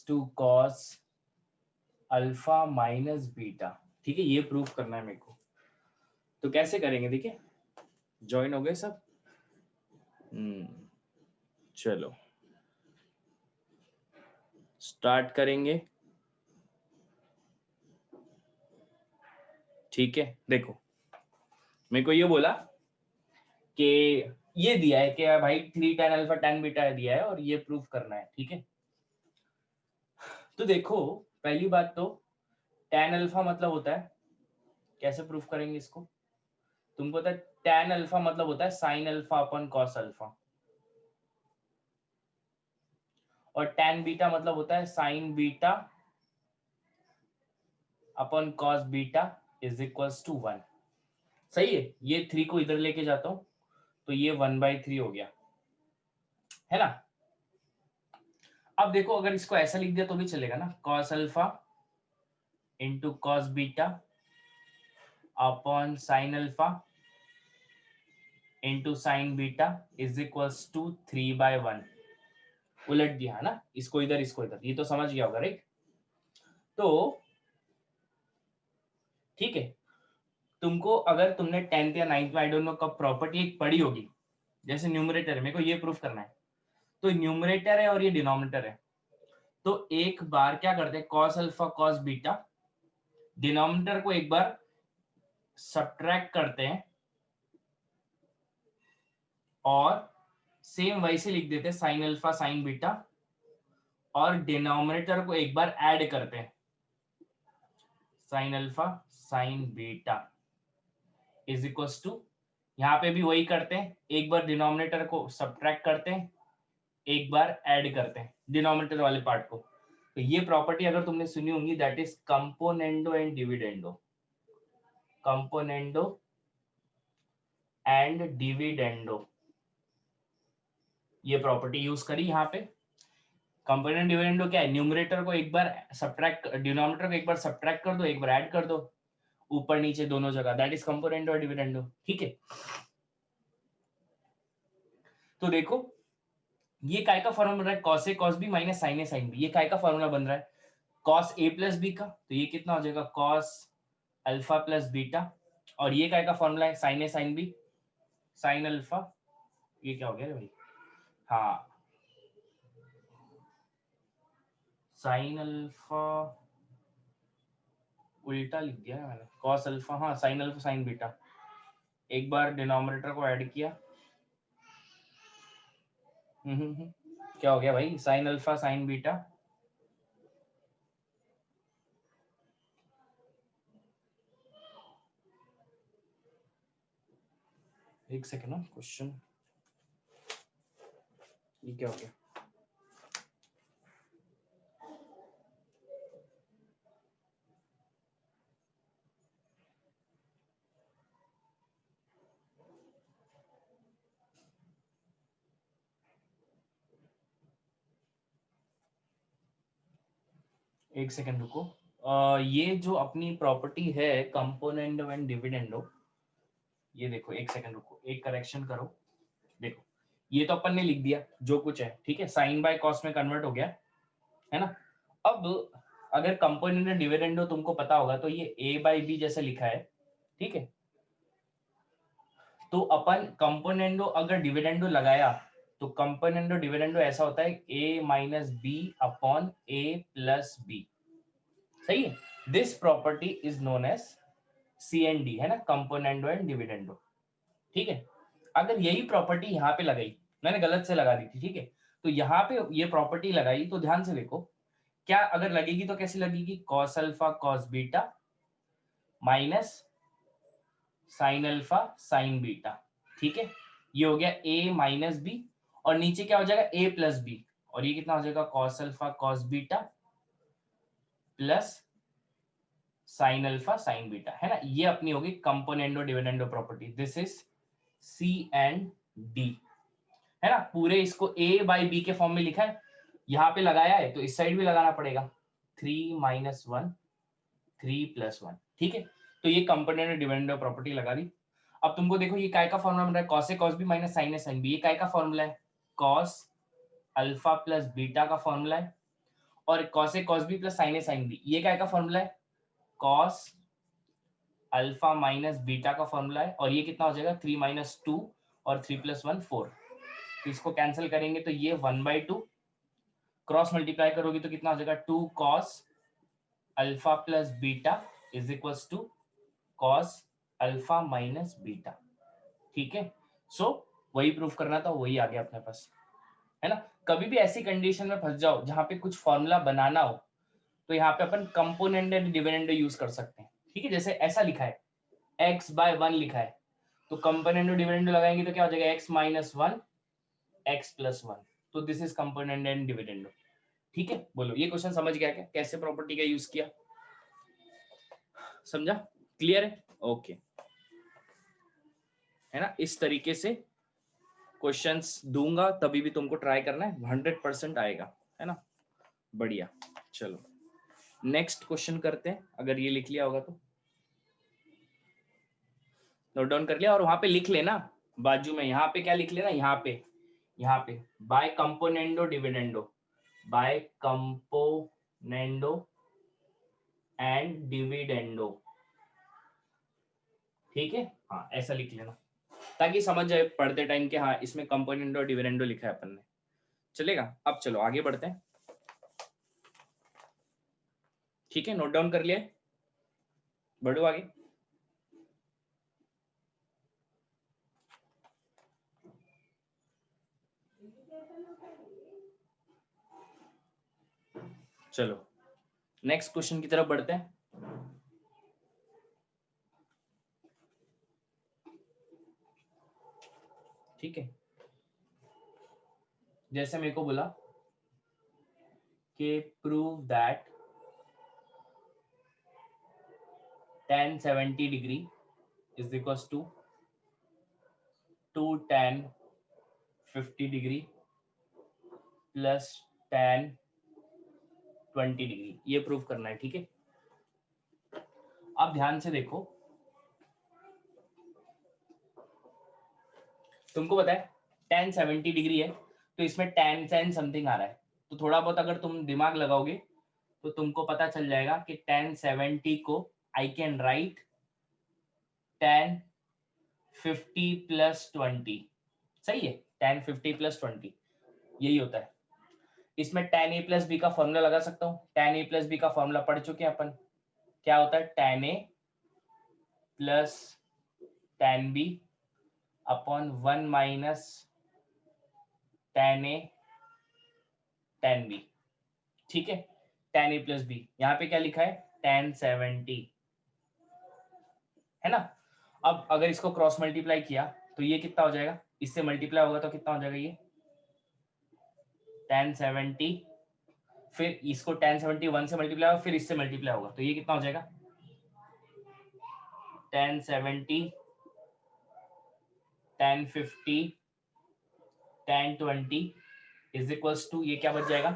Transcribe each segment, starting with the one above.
To cos alpha minus beta. ठीक है, ये प्रूफ करना है मेरे को। तो कैसे करेंगे, देखिए ज्वाइन हो गए सब। चलो स्टार्ट करेंगे। ठीक है, देखो मेरे को ये बोला कि ये दिया है कि भाई 3 tan अल्फा tan बीटा दिया है और ये प्रूफ करना है। ठीक है, तो देखो पहली बात तो tan अल्फा मतलब होता है, कैसे प्रूफ करेंगे इसको, तुमको पता है tan अल्फा मतलब होता है sin alpha upon cos alpha, और tan बीटा मतलब होता है sin beta upon cos beta is equals to 1। सही है, ये 3 को इधर लेके जाता हूं तो ये 1/3 हो गया, है ना। अब देखो अगर इसको ऐसा लिख दिया तो भी चलेगा ना, cos alpha into cos beta upon sin alpha into sin beta is equals to 3/1। उलट दिया ना, इसको इधर इसको इधर, ये तो समझ गया होगा राइट। तो ठीक है, तुमको अगर तुमने 10th या 9th में आई डोंट नो कब प्रॉपर्टी एक पढ़ी होगी, जैसे न्यूमरेटर है, मेरे को ये प्रूफ करना है, तो न्यूमरेटर है और ये डिनोमिनेटर है, तो एक बार क्या करते हैं cos alpha cos beta, denominator को एक बार सब्ट्रैक्ट करते हैं और सेम वैसे लिख देते हैं sin अल्फा sin बीटा, और डिनोमिनेटर को एक बार ऐड करते हैं sin alpha sin beta is equals to, यहाँ पे भी वही करते हैं, एक बार डिनोमिनेटर को सब्ट्रैक्ट करते हैं, एक बार ऐड करते हैं डिनोमिनेटर वाले पार्ट को। तो ये प्रॉपर्टी अगर तुमने सुनी होगी, that is componendo and dividendo, componendo and dividendo, ये प्रॉपर्टी यूज करी यहाँ पे। कंपोनेंट डिविडेंडो क्या है, न्यूमरेटर को एक बार सब्ट्रैक्ट, डिनोमिनेटर को एक बार सब्ट्रैक्ट कर दो, एक बार ऐड कर दो, ऊपर नीचे दोनों जगह, दैट इज कंपोनेंडो और डिविडेंडो। ठीक है, तो देखो ये काय का फॉर्मूला बन रहा है, cos a cos b minus sin a sin b, ये काय का फॉर्मूला बन रहा है, cos a प्लस b का, तो ये कितना हो जाएगा cos अल्फा प्लस बीटा, और ये काय का फॉर्मूला है sin a sin b, sin alpha, ये क्या हो गया भाई, हाँ sin अल्फा उल्टा लिख दिया है मैंने, cos अल्फा, हाँ sin अल्फा sin बीटा, एक बार डिनोमिनेटर को ऐड किया, क्या हो गया भाई, sin अल्फा sin बीटा, एक सेकेंड ना, क्वेश्चन ये क्या हो गया, एक सेकेंड रुको। ये जो अपनी प्रॉपर्टी है कंपोनेंडो एंड डिविडेंडो, ये देखो एक सेकंड रुको, एक करेक्शन करो, देखो ये तो अपन ने लिख दिया जो कुछ है, ठीक है, साइन बाय कॉस में कन्वर्ट हो गया, है ना। अब अगर कंपोनेंट एंड डिविडेंडो तुमको पता होगा तो ये ए बाई बी जैसे लिखा है, ठीक है, तो अपन कंपोनेंडो अगर डिविडेंडो लगाया तो कंपोनेंडो डिविडेंडो ऐसा होता है A minus B upon A plus B, सही है। This property is known as C and D, है ना, कंपोनेंडो एंड डिविडेंडो। ठीक है, अगर यही प्रॉपर्टी यहाँ पे लगाई, मैंने गलत से लगा दी थी, ठीक है, तो यहाँ पे ये प्रॉपर्टी लगाई तो ध्यान से देखो, क्या अगर लगेगी तो कैसी लगेगी, cos alpha cos beta minus sine alpha sine beta, ठीक है, ये हो गया a माइनस बी, और नीचे क्या हो जाएगा a प्लस बी, और ये कितना हो जाएगा cos alpha cos beta plus sine alpha sine beta, है ना। ये अपनी होगी componendo dividendo property, this is C and D, है ना। पूरे इसको ए बाई बी के फॉर्म में लिखा है, यहाँ पे लगाया है तो इस साइड भी लगाना पड़ेगा, 3 माइनस 1 3 प्लस 1, ठीक है। तो ये कंपोनेंट डिविडेंडो प्रॉपर्टी लगा दी। अब तुमको देखो ये काय का फॉर्मूला बन रहा है, cos a cos b minus sin a sin b, ये काय का फॉर्मूला है, cos अल्फा प्लस बीटा का फॉर्मूला है, और cos A cos B plus sin A sin B, ये क्या का फॉर्मूला है? cos अल्फा माइनस बीटा का फॉर्मूला है, और ये कितना हो जाएगा 3 माइनस 2 और 3 प्लस 1 4। तो इसको कैंसिल करेंगे तो ये 1/2, क्रॉस मल्टीप्लाई करोगे तो कितना हो जाएगा 2 cos alpha plus beta is equals to cos alpha minus beta. ठीक है, सो वही प्रूफ करना था, वही आ गया अपने पास, है ना। कभी भी ऐसी कंडीशन में फंस जाओ जहां पे कुछ फॉर्मूला बनाना हो, तो यहाँ पे अपन कंपोनेंट एंड डिविडेंड यूज कर सकते हैं। ठीक है, जैसे ऐसा लिखा है x/1 लिखा है, तो कंपोनेंट और डिविडेंड लगाएंगे तो क्या हो जाएगा x माइनस 1 x+1, तो this is component and dividend. ठीक है, बोलो ये क्वेश्चन समझ गया क्या, कैसे प्रॉपर्टी का यूज किया, समझा, क्लियर है? ओके, है ना। इस तरीके से क्वेश्चंस दूंगा, तभी भी तुमको ट्राई करना है, 100% आएगा, है ना। बढ़िया, चलो नेक्स्ट क्वेश्चन करते हैं। अगर ये लिख लिया होगा तो नोट डाउन कर लिया, और वहां पे लिख लेना बाजू में, यहाँ पे क्या लिख लेना, यहाँ पे by componendo dividendo, by componendo and dividendo. ठीक है, हाँ ऐसा लिख लेना ताकि समझ जाए पढ़ते टाइम के हाँ इसमें कंपोनेंडो और डिविडेंडो लिखा है अपन ने। चलेगा, अब चलो आगे बढ़ते हैं। ठीक है, नोट डाउन कर लिया, बढ़ो आगे। चलो नेक्स्ट क्वेश्चन की तरफ बढ़ते हैं। ठीक है, जैसे मेरे को बोला कि prove that tan 70 degree is equals to 2 tan 50 degree plus tan 20 degree, ये प्रूव करना है। ठीक है, अब ध्यान से देखो, तुमको पता है tan 70 डिग्री है, तो इसमें tan समथिंग आ रहा है, तो थोड़ा बहुत अगर तुम दिमाग लगाओगे तो तुमको पता चल जाएगा कि tan 70 को I can write tan 50 plus 20। सही है, tan 50 प्लस 20 यही होता है। इसमें tan a प्लस बी का फॉर्मूला लगा सकता हूँ, tan a प्लस बी का फॉर्मूला पढ़ चुके हैं अपन, क्या होता है tan a plus tan b upon 1 minus tan a tan b। ठीक है, tan a प्लस बी, यहाँ पे क्या लिखा है tan 70, है ना। अब अगर इसको क्रॉस मल्टीप्लाई किया तो ये कितना हो जाएगा, इससे मल्टीप्लाई होगा तो कितना हो जाएगा ये tan 70, फिर इसको tan 70 1 से मल्टीप्लाई होगा, फिर इससे मल्टीप्लाई होगा तो ये कितना हो जाएगा tan 70 tan 50 tan 20 is equals to, ये क्या बच जाएगा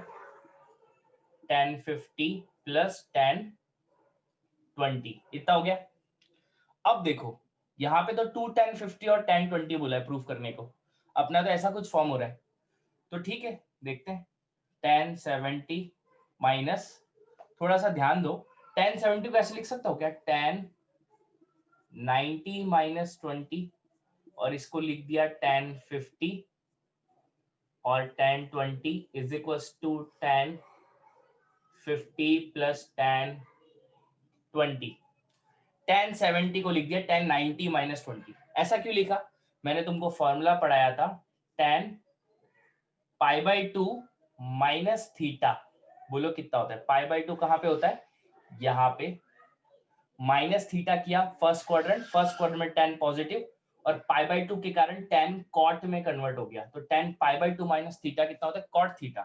tan 50 प्लस tan 20, इतना हो गया। अब देखो यहाँ पे तो 2 tan 50 और tan 20 बोला है प्रूफ करने को, अपना तो ऐसा कुछ फॉर्म हो रहा है, तो ठीक है देखते हैं tan 70 माइनस, थोड़ा सा ध्यान दो, tan 70 को ऐसे लिख सकता हूँ क्या tan 90 माइनस 20, और इसको लिख दिया tan 50 और tan 20 is equals to tan 50 plus tan 20। tan 70 को लिख दिया tan 90 माइनस 20। ऐसा क्यों लिखा, मैंने तुमको फॉर्मूला पढ़ाया था tan π/2 माइनस थीटा, बोलो कितना होता है π/2 कहाँ पे होता है, यहाँ पे, माइनस थीटा किया फर्स्ट क्वाड्रेंट में tan पॉजिटिव, और π/2 के कारण tan कॉट में कन्वर्ट हो गया, तो tan π/2 माइनस थीटा कितना होता है कॉट थीटा।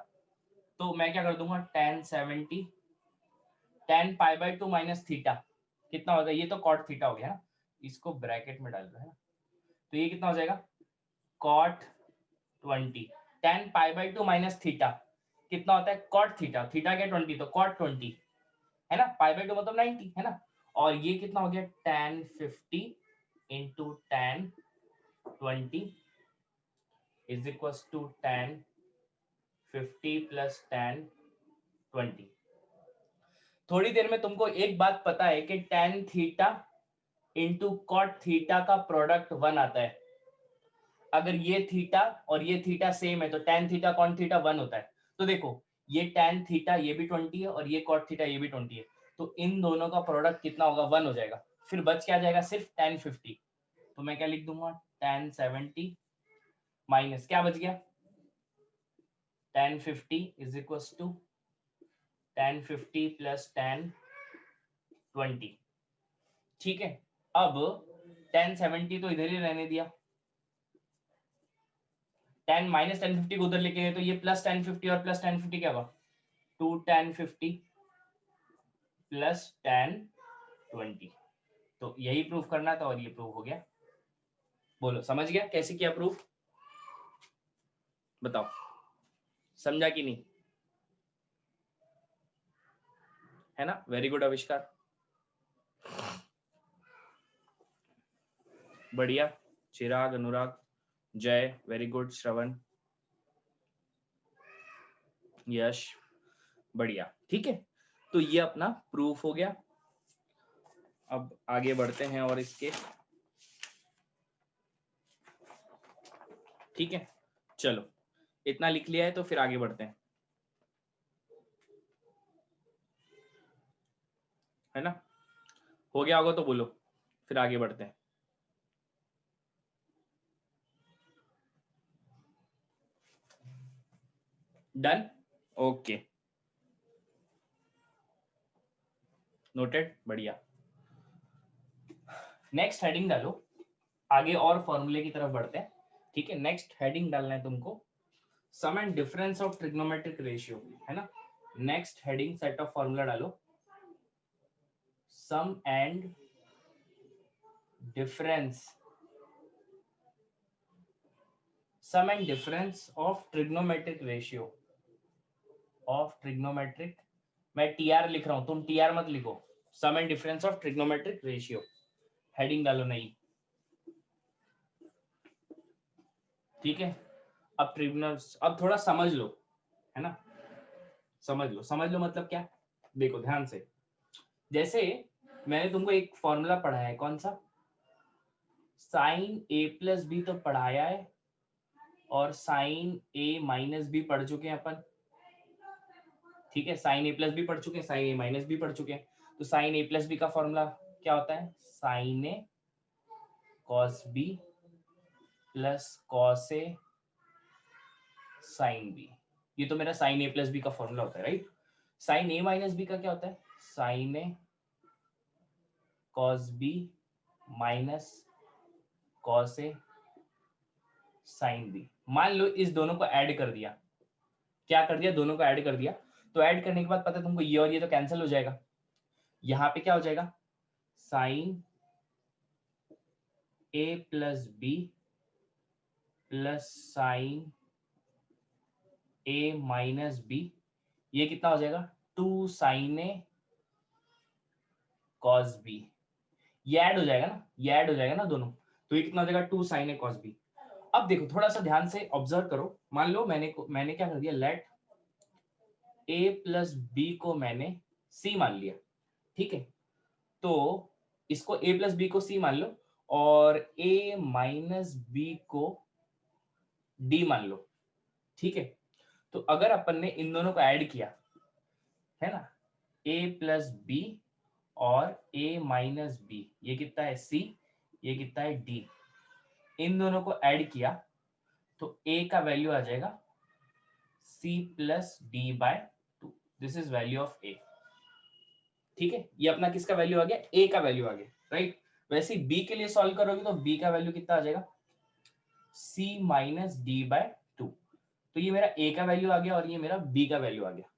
तो मैं क्या कर दूंगा tan 70 tan π/2 माइनस थीटा कितना होगा, ये तो कॉट थीटा हो गया ना, इसको ब्रैकेट में डाल दो, है ना, तो ये कितना हो जाएगा कॉट 20, tan π/2 माइनस थीटा कितना होता है कॉट थीटा, थीटा क्या 20, तो कॉट 20, है ना, π/2 मतलब 90, है ना, और ये कितना हो गया tan 50 into tan 20 is equal to tan 50 plus tan 20। थोड़ी देर में तुमको एक बात पता है कि tan theta into cot theta का प्रोडक्ट 1 आता है। अगर ये थीटा और ये थीटा सेम है तो tan थीटा कॉट थीटा 1 होता है। तो देखो ये tan थीटा ये भी 20 है और ये कॉट थीटा ये भी 20 है, तो इन दोनों का प्रोडक्ट कितना होगा? 1 हो जाएगा। फिर बच क्या जाएगा? सिर्फ tan 50। तो मैं क्या लिख दूंगा? tan 70 माइनस क्या बच गया? tan 50 is equal to tan 50 plus tan 20। ठीक है, अब tan 70 तो इधर ही रहने दिया, tan माइनस tan 50 को उधर लेके गए तो ये प्लस tan 50 और प्लस tan 50 क्या होगा? 2 tan 50 प्लस tan 20। तो यही प्रूफ करना था और ये प्रूफ हो गया। बोलो समझ गया कैसे किया प्रूफ? बताओ समझा कि नहीं? है ना? वेरी गुड आविष्कार, बढ़िया। चिराग, अनुराग, जय, वेरी गुड। श्रवण, यश, बढ़िया। ठीक है, तो ये अपना प्रूफ हो गया। अब आगे बढ़ते हैं और इसके, ठीक है, चलो इतना लिख लिया है तो फिर आगे बढ़ते हैं, है ना? हो गया होगा तो बोलो, फिर आगे बढ़ते हैं। डन, ओके, नोटेड, बढ़िया। नेक्स्ट हेडिंग डालो, आगे और फॉर्मूले की तरफ बढ़ते हैं। ठीक है, नेक्स्ट हेडिंग डालना है तुमको sum and difference of trigonometric ratio, है ना? Next heading set of formula डालो, sum and difference, sum and difference of trigonometric ratio, of trigonometric, मैं टीआर लिख रहा हूं, तुम टीआर मत लिखो, sum and difference of trigonometric ratio, heading डालो नई। ठीक है, अब ट्रिग्नोस, अब थोड़ा समझ लो, है ना? समझ लो, समझ लो मतलब क्या? देखो ध्यान से, जैसे मैंने तुमको एक फॉर्मूला पढ़ाया है, कौन सा? साइन ए प्लस बी तो पढ़ाया है, और साइन ए माइनस बी पढ़ चुके हैं अपन। ठीक है, साइन ए प्लस बी पढ़ चुके हैं, साइन ए माइनस बी पढ़ चुके हैं। तो साइन ए प्लस बी का फॉर्मूला क्या होता है? Sine A cos B plus cos A sine B. ये तो मेरा साइन ए प्लस बी का फॉर्मूला होता है, राइट? साइन ए माइनस बी का क्या होता है? Sine A cos B minus cos A sine B. मान लो इस दोनों को ऐड कर दिया, क्या कर दिया? दोनों को ऐड कर दिया, तो ऐड करने के बाद पता है तुमको ये और ये तो कैंसिल हो जाएगा। यहाँ पे क्या हो जाएगा? Sign A plus B plus sign A minus B, ये कितना हो जाएगा? 2 साइन ए कॉस बी। ये ऐड हो जाएगा ना, ये ऐड हो जाएगा ना दोनों, तो ये कितना हो जाएगा? 2 साइन ए कॉस बी। अब देखो थोड़ा सा ध्यान से ऑब्जर्व करो, मान लो मैंने क्या कर दिया, लेट ए प्लस बी को मैंने सी मान लिया। ठीक है, तो इसको ए प्लस बी को सी मान लो और ए माइनस बी को डी मान लो। ठीक है, तो अगर अपन ने इन दोनों को ऐड किया, है ना, ए प्लस बी और ए माइनस बी, ये कितना है? सी, ये कितना है? डी। इन दोनों को ऐड किया तो ए का वैल्यू आ जाएगा C plus D by 2। This is value of A. ठीक है, ये अपना किसका वैल्यू आ गया? ए का वैल्यू आ गया, राइट? वैसे ही बी के लिए सॉल्व करोगे तो बी का वैल्यू कितना आ जाएगा? सी माइनस डी बाय 2। तो ये मेरा ए का वैल्यू आ गया और ये मेरा बी का वैल्यू आ गया।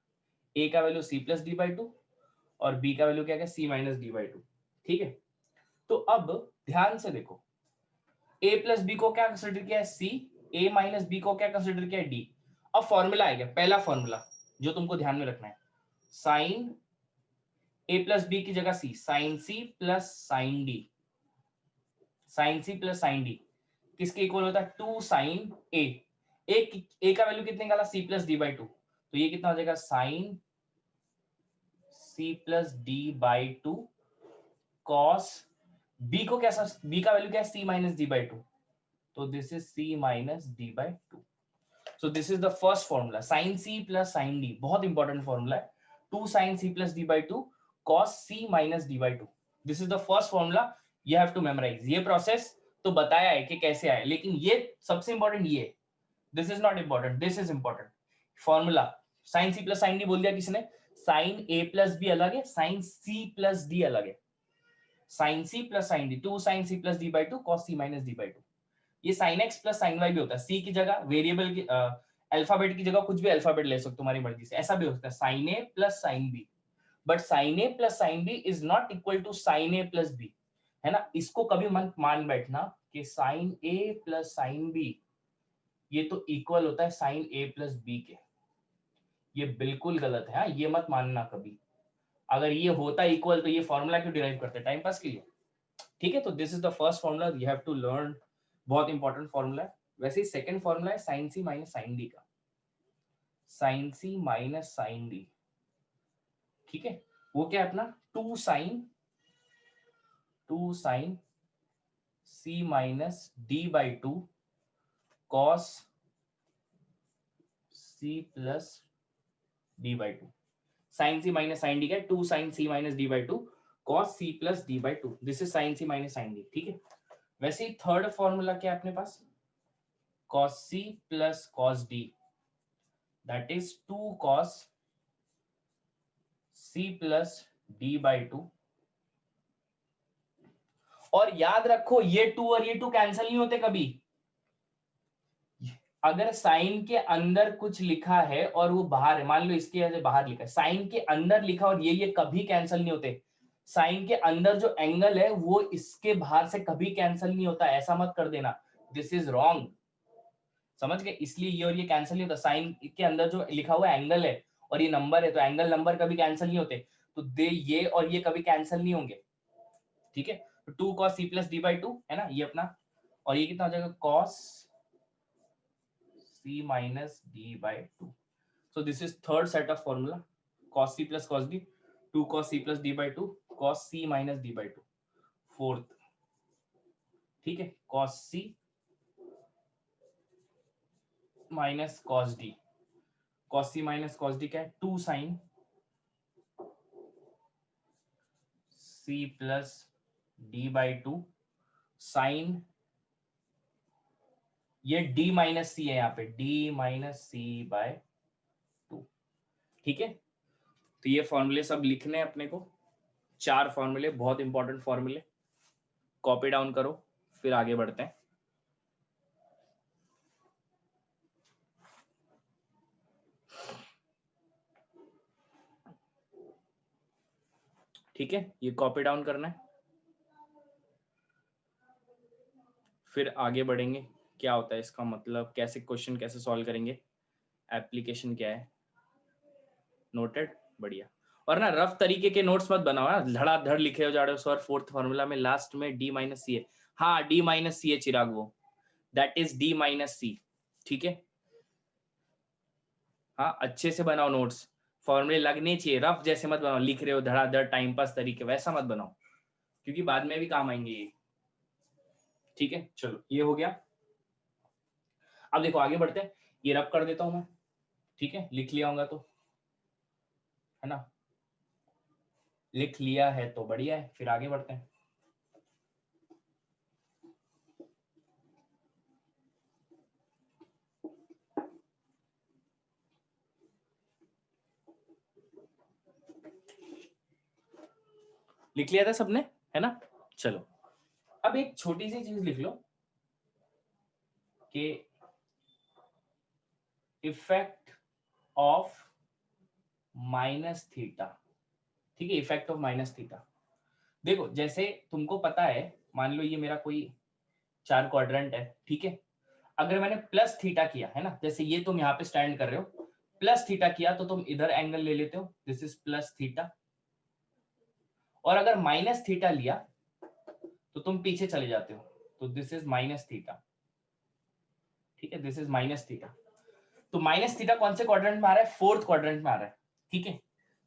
ए का value C plus D by 2 और बी का वैल्यू क्या है? C minus D by 2। ठीक है, तो अब ध्यान से देखो, ए प्लस बी को क्या कंसिडर किया है? सी। ए माइनस बी को क्या कंसिडर किया है? डी। अब फॉर्मूला आएगा, पहला फॉर्मूला जो तुमको ध्यान में रखना है, साइन ए प्लस बी की जगह C, sine C plus sine D. Sine C plus sine D किसके इक्वल होता है? 2 साइन ए। ए का वैल्यू कितने निकाला? C plus D by 2। तो ये कितना हो जाएगा? Sine c plus D by two cos b को कैसा, b का वैल्यू क्या है, c minus D by two, तो this is c minus D by two. So this is the first formula, sin c plus sin d, बहुत important formula है. 2 sin c plus d by 2 cos c minus d by 2. This is the first formula, you have to memorize. ये process तो बताया है कि कैसे आए, लेकिन ये सबसे इंपॉर्टेंट ये, this is not important, this is important. Formula sin c plus sin d बोल दिया किसने, sin a plus b अलग है, sin c plus d अलग है. sin c plus sin d, 2 sin c plus d by 2 cos c minus d by 2. ये sin x plus sin y भी होता है, c की जगह वेरिएबल की अल्फाबेट की जगह कुछ भी अल्फाबेट ले सकते हो तुम्हारी मर्जी से, ऐसा भी हो सकता है sin a plus sin b, but sin a plus sin b is not equal to sin a plus b, है ना. इसको कभी मत मान बैठना कि sin a plus sin b ये तो इक्वल होता है sin a प्लस b के, ये बिल्कुल गलत है. ये मत मानना कभी, अगर ये होता इक्वल तो ये फॉर्मूला क्यों डिराइव करते, टाइम पास के लिए. ठीक है, तो this is the first formula, you have to learn, बहुत इंपॉर्टेंट फॉर्मूला है. वैसे ही सेकंड फॉर्मूला है sin c minus sin d का, sin c minus sin d. ठीक है, वो क्या है अपना 2 sin c minus d by two cos c plus d by to. sin c minus sin d का 2 sin c minus d by two cos c plus d by to. This is sin c minus sin d. ठीक है, वैसे ही third formula क्या है अपने पास, cos c plus cos d, that is 2 cos c plus d by to. और याद रखो ये 2 और ये 2 कैंसिल नहीं होते कभी. अगर साइन के अंदर कुछ लिखा है और वो बाहर है, मान लो इसके वजह बाहर लिखा है, साइन के अंदर लिखा और ये कभी कैंसिल नहीं होते. साइन के अंदर जो एंगल है वो इसके बाहर से कभी कैंसिल नहीं होता, ऐसा मत कर देना, दिस इज रॉन्ग. समझ गए, इसलिए ये और ये कैंसिल नहीं होता. साइन के अंदर जो लिखा हुआ एंगल है और ये नंबर है, तो एंगल नंबर कभी कैंसिल नहीं होते, तो दे ये और ये कभी कैंसिल नहीं होंगे. ठीक है, तो 2 cos c plus d by two है ना ये अपना, और ये कितना हो जाएगा cos c minus d by two. So this is third set of formula, cos c plus cos d, 2 cos c plus d by two cos c minus d by two. Fourth, ठीक है, cos c minus cos d, cos c minus cos d क्या है 2 sin c plus d by two sine, ये d minus C है यहाँ पे, d minus C by two. ठीक है, तो ये फॉर्मूले सब लिखने हैं अपने को, 4 फॉर्मूले, बहुत इंपॉर्टेंट फॉर्मूले, कॉपी डाउन करो, फिर आगे बढ़ते हैं. ठीक है, ये कॉपी डाउन करना है, फिर आगे बढ़ेंगे. क्या होता है इसका मतलब, कैसे क्वेश्चन कैसे सॉल्व करेंगे, एप्लीकेशन क्या है. नोटेड, बढ़िया. और ना रफ तरीके के नोट्स मत बनाओ, धड़ाधड़ लिखे हो जा रहे हो सर. फोर्थ फॉर्मूला में लास्ट में d माइनस सी है, हाँ d माइनस सी है चिराग, वो दैट इज d माइनस सी. ठीक है, हाँ अच्छे से बनाओ नोट्स, फॉर्मूले लगने चाहिए, रफ जैसे मत बनाओ, लिख रहे हो धड़ाधड़ टाइम पास तरीके, वैसा मत बनाओ, क्योंकि बाद में भी काम आएंगे ये. ठीक है, चलो ये हो गया. अब देखो आगे बढ़ते हैं, ये रब कर देता हूं मैं. ठीक है, लिख लिया होगा तो, है ना, लिख लिया है तो बढ़िया है, फिर आगे बढ़ते हैं. लिख लिया था सबने, है ना. चलो अब एक छोटी सी चीज लिख लो कि इफेक्ट ऑफ माइनस थीटा. ठीक है, इफेक्ट ऑफ माइनस थीटा. देखो जैसे तुमको पता है, मान लो ये मेरा कोई 4 क्वाड्रेंट है. ठीक है, अगर मैंने प्लस थीटा किया है ना, जैसे ये तुम यहाँ पे स्टैंड कर रहे हो, प्लस थीटा किया तो तुम इधर एंगल ले लेते हो, दिस इज प्लस थीटा. और अगर माइनस थीटा लिया तो तुम पीछे चले जाते हो, तो दिस इज माइनस थीटा. ठीक है, दिस इज माइनस थीटा. तो माइनस थीटा कौन से क्वाड्रेंट में आ रहा है, फोर्थ क्वाड्रेंट में आ रहा है. ठीक है,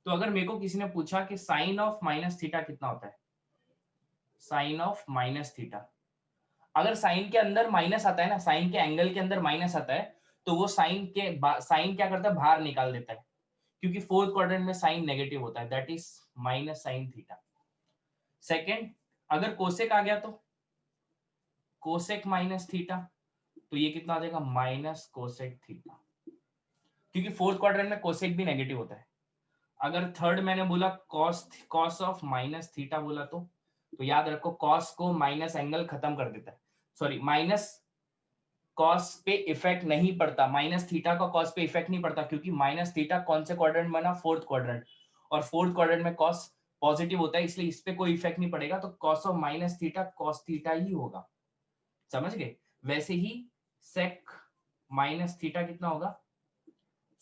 तो अगर मेरे को किसी ने पूछा कि साइन ऑफ माइनस थीटा कितना होता है, साइन ऑफ माइनस थीटा, अगर साइन के अंदर माइनस आता है ना, साइन के एंगल के अंदर माइनस आता है, तो वो साइन क्या करता है, बाहर निकाल देता है, क्योंकि फोर्थ क्वाड्रेंट में साइन नेगेटिव होता है, that is minus sine theta. Second, अगर कोसेक आ गया तो कोसेक माइनस थीटा, तो ये कितना आ जाएगा, माइनस कोसेक थीटा, क्योंकि फोर्थ क्वाड्रेंट में कोसेक भी नेगेटिव होता है। अगर थर्ड मैंने बोला कॉस ऑफ माइनस थीटा बोला, तो याद रखो कॉस को माइनस एंगल खत्म कर देता है, सॉरी माइनस कॉस पे इफेक्ट नहीं पड़ता, माइनस थीटा का कॉस पे इफेक्ट नहीं पड़ता, क्योंकि माइनस थीटा कौन से क्वाड्रेंट में ना, फोर्थ क्वाड्रेंट, और फोर्थ क्वाड्रेंट में कॉस पॉजिटिव होता है, इसलिए इस पे कोई इफेक्ट नहीं पड़ेगा, तो cos of minus theta cos theta ही होगा, समझ गए। वैसे ही सेक माइनस थीटा कितना होगा,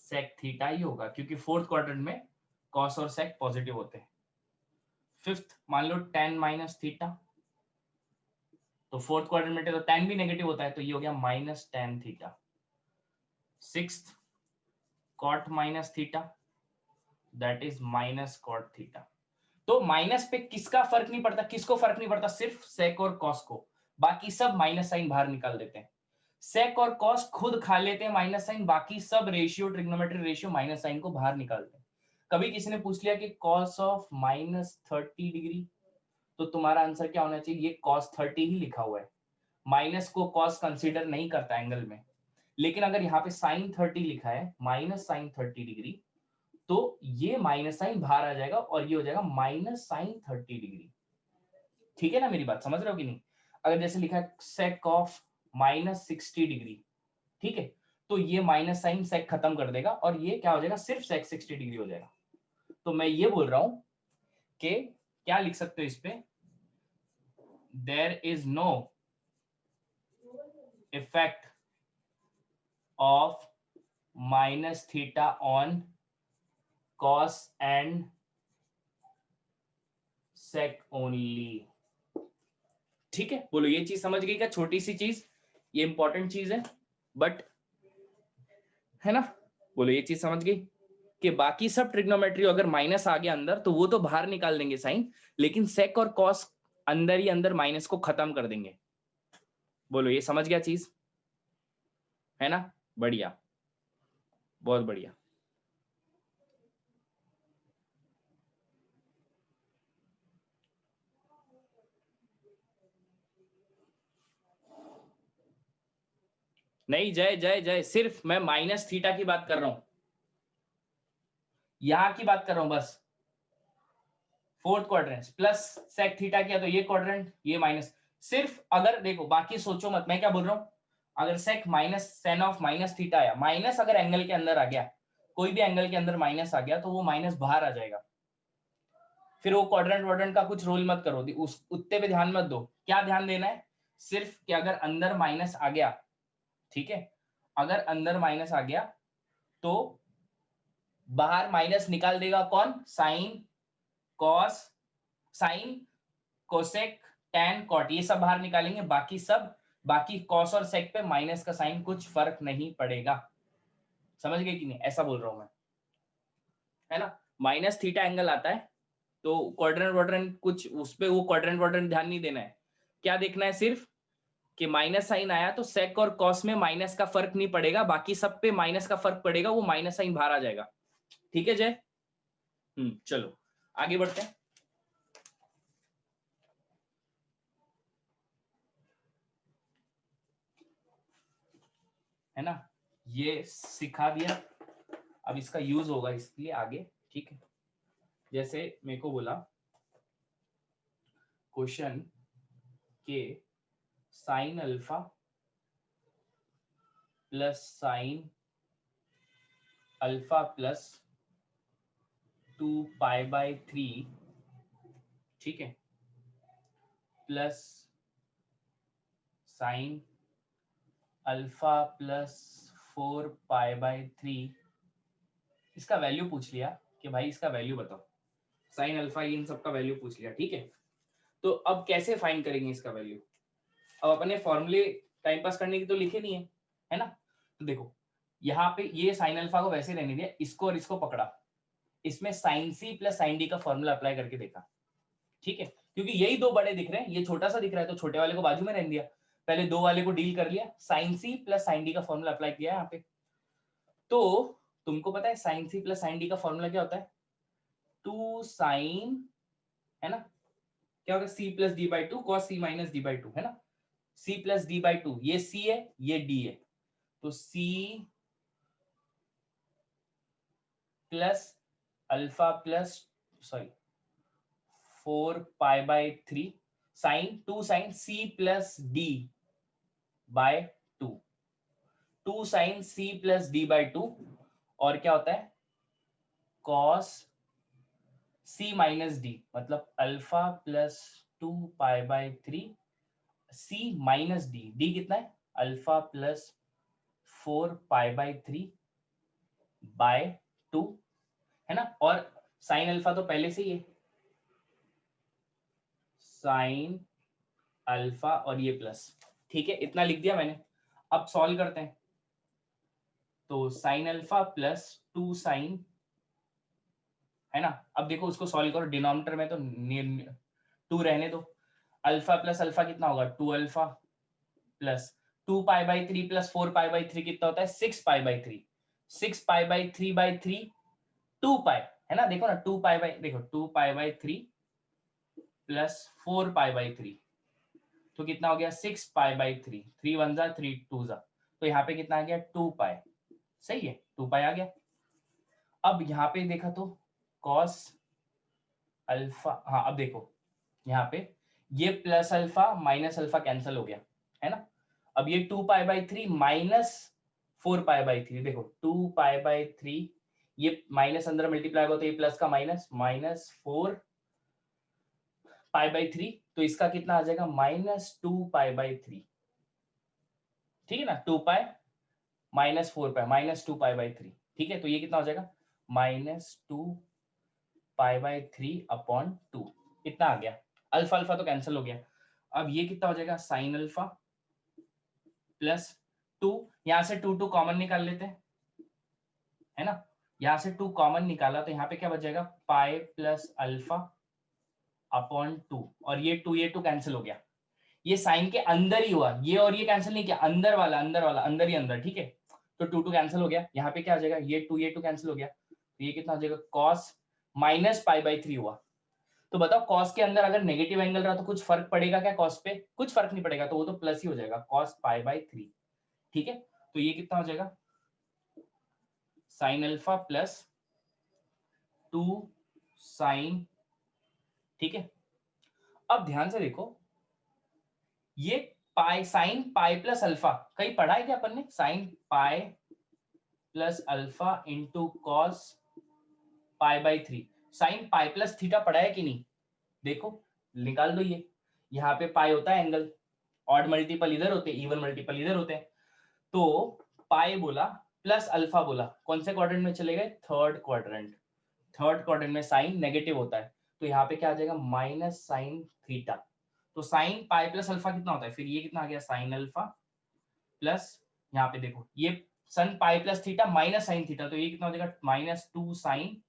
सेक थीटा ही होगा, क्योंकि फोर्थ क्वाड्रेंट में कॉस और सेक पॉजिटिव होते हैं। फिफ्थ, मान लो टेन माइनस थीटा, तो फोर्थ क्वाड्रेंट में तो टेन भी नेगेटिव होता है, तो ये हो गया minus tan theta. Sixth, cot minus theta, that is minus cot theta. तो माइनस पे किसका फर्क नहीं पड़ता, किसको फर्क नहीं पड़ता, सिर्फ सेक और कॉस को, बाकी सब माइनस साइन बाहर निकाल देते हैं। सेक और कॉस खुद खा लेते हैं माइनस साइन, बाकी सब ratio, trigonometry ratio minus sine को बाहर निकालते हैं। कभी किसी ने पूछ लिया कि कॉस ऑफ माइनस 30 डिग्री, तो तुम्हारा आंसर क्या होना चाहिए, ये cos 30 ही लिखा हुआ है, माइनस को cos कंसीडर नहीं करता एंगल में। लेकिन अगर यहाँ पे sin 30 लिखा है, माइनस साइन 30 डिग्री, तो ये माइनस साइन बाहर आ जाएगा और ये हो जाएगा माइनस साइन 30 डिग्री। ठीक है ना, मेरी बात समझ रहे हो कि नहीं। अगर जैसे लिखा है sec ऑफ माइनस 60 डिग्री, ठीक है, तो ये माइनस साइन sec खत्म कर देगा और ये क्या हो जाएगा, सिर्फ sec 60 डिग्री हो जाएगा। तो मैं ये बोल रहा हूं कि क्या लिख सकते हो इस पे, there is no effect of minus theta on cos and sec only। ठीक है, बोलो ये चीज समझ गई क्या, छोटी सी चीज, ये इंपॉर्टेंट चीज है बट, है ना, बोलो ये चीज समझ गई कि बाकी सब ट्रिग्नोमेट्री अगर माइनस आ गया अंदर तो वो तो बाहर निकाल देंगे साइन, लेकिन सेक और कॉस अंदर ही अंदर माइनस को खत्म कर देंगे। बोलो ये समझ गया चीज, है ना, बढ़िया, बहुत बढ़िया। नहीं जय जय जय, सिर्फ मैं माइनस थीटा की बात कर रहा हूं, यहां की बात कर रहा हूं बस, fourth quadrant plus sec theta किया तो ये क्वाड्रेंट, ये माइनस, सिर्फ अगर देखो बाकी सोचो मत, मैं क्या बोल रहा हूं, अगर sec minus sine of minus theta आया, माइनस अगर एंगल के अंदर आ गया, कोई भी एंगल के अंदर माइनस आ गया, तो वो माइनस बाहर आ जाएगा, फिर वो क्वाड्रेंट वाड्रेंट का कुछ रोल मत करो, उस उत्ते पे ध्यान मत दो, क्या ध्यान देना है, सिर्फ कि अगर अंदर माइनस आ गया, ठीक है, अगर अंदर माइनस आ गया तो बाहर माइनस निकाल देगा कौन, sine cos, sine cosec tan cot, ये सब बाहर निकालेंगे, बाकी सब, बाकी कॉस और सेक पे माइनस का साइन कुछ फर्क नहीं पड़ेगा, समझ गए कि नहीं, ऐसा बोल रहा हूं मैं, है ना। माइनस थीटा एंगल आता है तो क्वाड्रेंट वाड्रेंट कुछ उस पे, वो क्वाड्रेंट वाड्रेंट ध्यान नहीं देना है, क्या देखना है सिर्फ कि माइनस साइन आया तो सेक और कॉस में माइनस का फर्क नहीं पड़ेगा, बाकी सब पे माइनस का फर्क पड़ेगा, वो माइनस साइन बाहर आ जाएगा। ठीक है जय, चलो आगे बढ़ते हैं। है ना, ये सिखा दिया, अब इसका यूज होगा इसलिए आगे, ठीक है। जैसे मेरे को बोला क्वेश्चन के sine alpha plus sine alpha plus 2π/3, ठीक है, प्लस साइन अल्फा प्लस 4π/3, इसका वैल्यू पूछ लिया कि भाई इसका वैल्यू बताओ, साइन अल्फा इन सब का वैल्यू पूछ लिया, ठीक है। तो अब कैसे फाइंड करेंगे इसका वैल्यू, अब अपने फॉर्मूले टाइम पास करने की तो लिखे नहीं है ना। तो देखो यहाँ पे ये साइन अल्फा को वैसे रहने दिया, इसको और इसको पकड़ा, इसमें sine C plus sine D का फॉर्मूला अप्लाई करके देखा, ठीक है, क्योंकि यही दो बड़े दिख रहे हैं, ये छोटा सा दिख रहा है तो छोटे वाले को बाजू में रहने दिया, पहले दो वाले को डील कर लिया, sine C plus sine D का फॉर्मूला अप्लाई किया यहाँ पे। तो तुमको पता है sine C plus sine D का फॉर्मूला क्या होता है, 2 साइन, है ना, क्या होगा, C plus D by two cos C minus D by two, है ना, C plus D by two, ये सी है ये डी है, तो C plus alpha plus sorry 4 पाई/3 sine 2 sine C plus D by 2, 2 sine C plus D by 2, और क्या होता है कॉस सी माइनस डी, मतलब अल्फा प्लस 2 पाई/3 सी माइनस डी, डी कितना है अल्फा प्लस 4 पाई/3 बाय 2, है ना, और साइन अल्फा तो पहले से ही है, साइन अल्फा और ये प्लस, ठीक है, इतना लिख दिया मैंने। अब सॉल्व करते हैं, तो साइन अल्फा प्लस 2 साइन, है ना, अब देखो उसको सॉल्व करो, डिनोमिनेटर में तो 2 रहने दो, अल्फा प्लस अल्फा कितना होगा 2 अल्फा प्लस 2 पाई/3 प्लस 4 पाई/3 कितना होता है 6 पाई/3, 6 पाई/3/3 2 पाई, है ना, देखो ना 2 पाई बाई, देखो 2 पाई/3 प्लस 4 पाई/3, तो कितना हो गया 6 पाई/3, 3 1 जा 3 2 जा, तो यहाँ पे कितना आ गया 2 पाई, सही है 2 पाई आ गया। अब यहाँ पे देखा तो कॉस अल्फा, हाँ अब देखो यहाँ पे ये plus alpha minus alpha cancel हो गया, है ना, अब ये 2 पाई/3 माइनस 4 पाई/3, देखो 2 पाई/3, ये माइनस अंदर मल्टीप्लाई होता है, ये प्लस का माइनस, माइनस 4 पाई/3, तो इसका कितना आ जाएगा -2 पाई/3, ठीक है ना, 2 पाई माइनस 4 पाई माइनस 2 पाई/3, ठीक है, तो ये कितना हो जाएगा -2 पाई/3/2, इतना आ गया, अल्फा अल्फा तो कैंसिल हो गया। अब ये कितना हो जाएगा साइन अल्फा प्लस 2, यहां से 2 कॉमन निकाल लेते हैं, है ना, यहां से 2 कॉमन निकाला तो यहाँ पे क्या बच जाएगा पाई प्लस अल्फा अपॉन 2, और ये 2 कैंसिल हो गया, ये साइन के अंदर ही हुआ, ये और ये कैंसिल नहीं किया, अंदर वाला अंदर ही अंदर, ठीक है, तो 2 कैंसिल हो गया, यहाँ पे क्या आ जाएगा ये 2 कैंसिल हो गया, तो ये कितना हो जाएगा कॉस -पाई/3 हुआ। तो बताओ कॉस के अंदर अगर नेगेटिव एंगल रहा तो कुछ फर्क पड़ेगा क्या कॉस पे, कुछ फर्क नहीं पड़ेगा, तो वो तो प्लस ही हो जाएगा कॉस पाई/3, ठीक है, तो ये कितना हो जाएगा साइन अल्फा प्लस 2 साइन, ठीक है। अब ध्यान से देखो ये pi sine pi plus alpha कहीं पढ़ा है क्या अपन ने, sine pi plus alpha into cos पाई/3, साइन पाई प्लस थीटा पढ़ा है कि नहीं, देखो निकाल दो, ये यहाँ पे पाई होता है एंगल, ऑड मल्टीपल इधर होते हैं, इवन मल्टीपल इधर होते हैं, तो पाई बोला प्लस अल्फा बोला, कौन से क्वाड्रेंट में चले गए थर्ड क्वाड्रेंट, थर्ड क्वाड्रेंट में साइन नेगेटिव होता है, तो यहाँ पे क्या आ जाएगा माइनस साइन थीटा, तो साइन पाई प्लस अल्फा कितना होता है, फिर ये कितना आ गया साइन अल्फा प्लस, यहाँ पे देखो ये sine pi plus theta minus sine theta, तो ये कितना हो जाएगा -2 साइन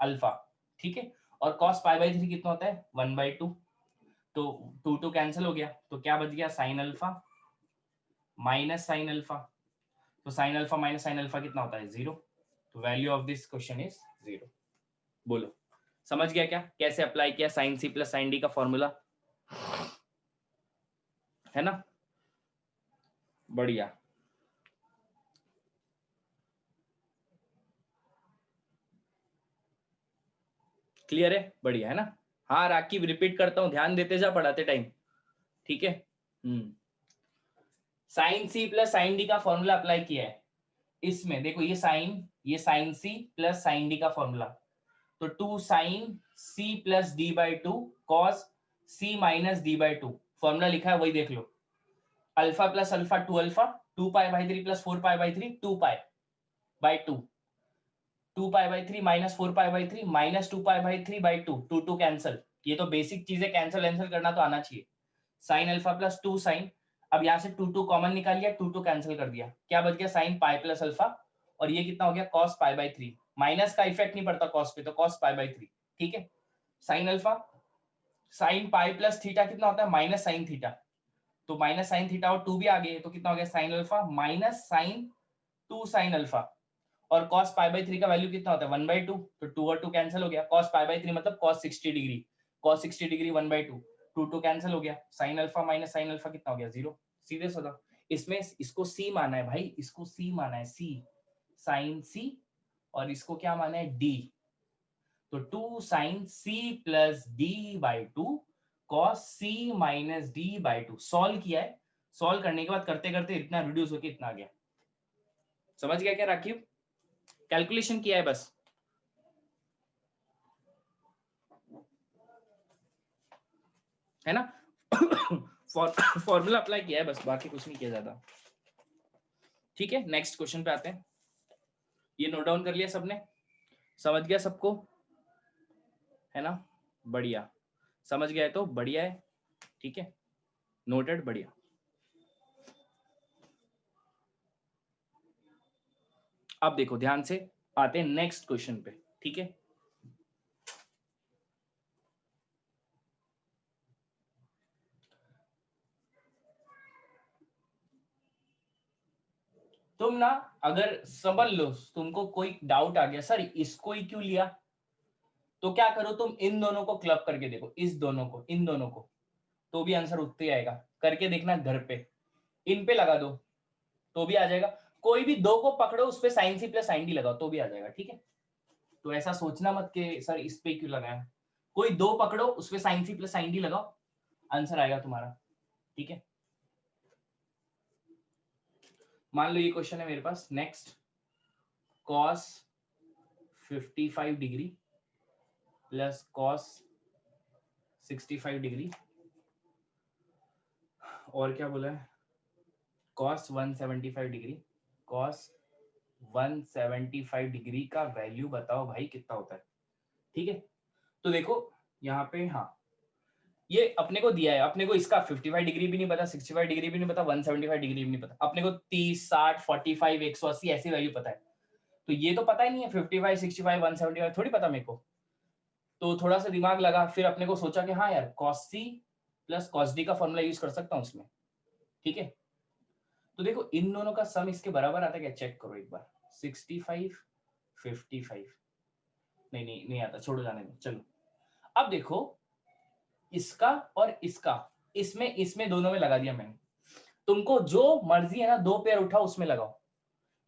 अल्फा, ठीक है, और कॉस पाई/3 कितना होता है 1/2, तो 2 कैंसिल हो गया, तो क्या बच गया sine alpha minus sine alpha, तो sine alpha minus sine alpha कितना होता है 0, तो value of this question is 0। बोलो समझ गया क्या कैसे अप्लाई किया sine C plus sine D का फॉर्मूला, है ना, बढ़िया। क्लियर है, बढ़िया है ना, हाँ राकीब रिपीट करता हूँ, ध्यान देते जा पढ़ाते टाइम, ठीक है। Sine C plus sine D का फॉर्मूला अप्लाई किया है, इसमें देखो ये sine C plus sine D का फॉर्मूला, तो 2 sine C plus D by 2 cos C minus D by 2, formula लिखा है वही देख लो, अल्फा प्लस अल्फा 2 अल्फा 2 पाई/3 प्लस 4 पाई/3 2 पाई बाई 2, 2 पाई/3 माइनस 4 पाई/3 माइनस 2 पाई/3/2, 2 कैंसिल, ये तो बेसिक चीजें कैंसिल करना तो आना चाहिए, साइन अल्फा प्लस 2 साइन, अब यहाँ से 2 कॉमन निकाल लिया, 2 कैंसिल कर दिया, क्या बच गया साइन पाई प्लस अल्फा, और ये कितना हो गया कॉस पाई/3, माइनस का इफेक्ट नहीं पड़ता कॉस पे, तो कॉस पाई बाई 3, ठीक है। Sine alpha, sine pi plus theta कितना होता है, माइनस साइन थीटा, तो माइनस साइन थीटा और 2 भी आ गए, तो कितना हो गया sine alpha minus sine 2 sine alpha, और cos पाई बाई 3 का वैल्यू कितना होता है 1/2, तो 2 और 2 कैंसिल हो गया, cos पाई बाई 3 मतलब cos 60 degree, cos 60 degree 1/2, 2 cancel हो गया, sin alpha minus sin alpha कितना हो गया 0, सीधे साधा। इसमें इसको c माना है भाई, इसको c माना है, c sin c, और इसको क्या माना है d, तो 2 sin c plus d by 2 cos c minus d by 2, solve किया है, सॉल्व करने के बाद करते करते इतना रिड्यूस होके इतना आ गया। समझ गया क्या राकीब, कैलकुलेशन किया है बस, है ना। फॉर्मूला अप्लाई किया है बस, बाकी कुछ नहीं किया ज्यादा। ठीक है, नेक्स्ट क्वेश्चन पे आते हैं। ये नोट डाउन कर लिया सबने, समझ गया सबको, है ना, बढ़िया, समझ गया है तो बढ़िया है, ठीक है, नोटेड, बढ़िया। अब देखो ध्यान से, आते हैं नेक्स्ट क्वेश्चन पे, ठीक है। तुम ना अगर समझ लो, तुमको कोई डाउट आ गया सर इसको ही क्यों लिया, तो क्या करो तुम इन दोनों को क्लब करके देखो, इस दोनों को, इन दोनों को, तो भी आंसर उतना ही आएगा, करके देखना घर पे, इन पे लगा दो तो भी आ जाएगा, कोई भी दो को पकड़ो उस पे sine C plus sine D लगाओ तो भी आ जाएगा, ठीक है। तो ऐसा सोचना मत कि सर इस पे क्यों लगाया, कोई दो पकड़ो उस पे sine C plus sine D लगाओ, आंसर आएगा तुम्हारा, ठीक है। मान लो ये क्वेश्चन है मेरे पास, next cos 55 degree plus cos 65 degree, और क्या बोला है, cos 175 डिग्री, cos 175 डिग्री का वैल्यू बताओ भाई कितना होता है, ठीक है। तो देखो यहाँ पे, हाँ ये अपने को दिया है, अपने को इसका 55 डिग्री भी नहीं पता, 65 डिग्री भी नहीं पता, 175 डिग्री भी नहीं पता, अपने को 30, 60, 45, 180 ऐसी वैल्यू पता है, तो ये तो पता ही नहीं है 55, 65, 175 थोड़ी पता मेरे को, तो थोड़ा सा दिमाग लगा, फिर अपने को सोचा कि हाँ यार cos c plus cos d का फॉर्मूला यूज कर सकता हूँ उसमें, ठीक है। तो देखो इन दोनों का सम इसके बराबर आता है क्या, चेक करो एक बार, 65, 55, नहीं नहीं नहीं आता, छोड़ो जाने दो, चलो। अब देखो इसका और इसका, इसमें इसमें दोनों में लगा दिया मैंने, तुमको जो मर्जी है ना दो पेयर उठाओ उसमें लगाओ,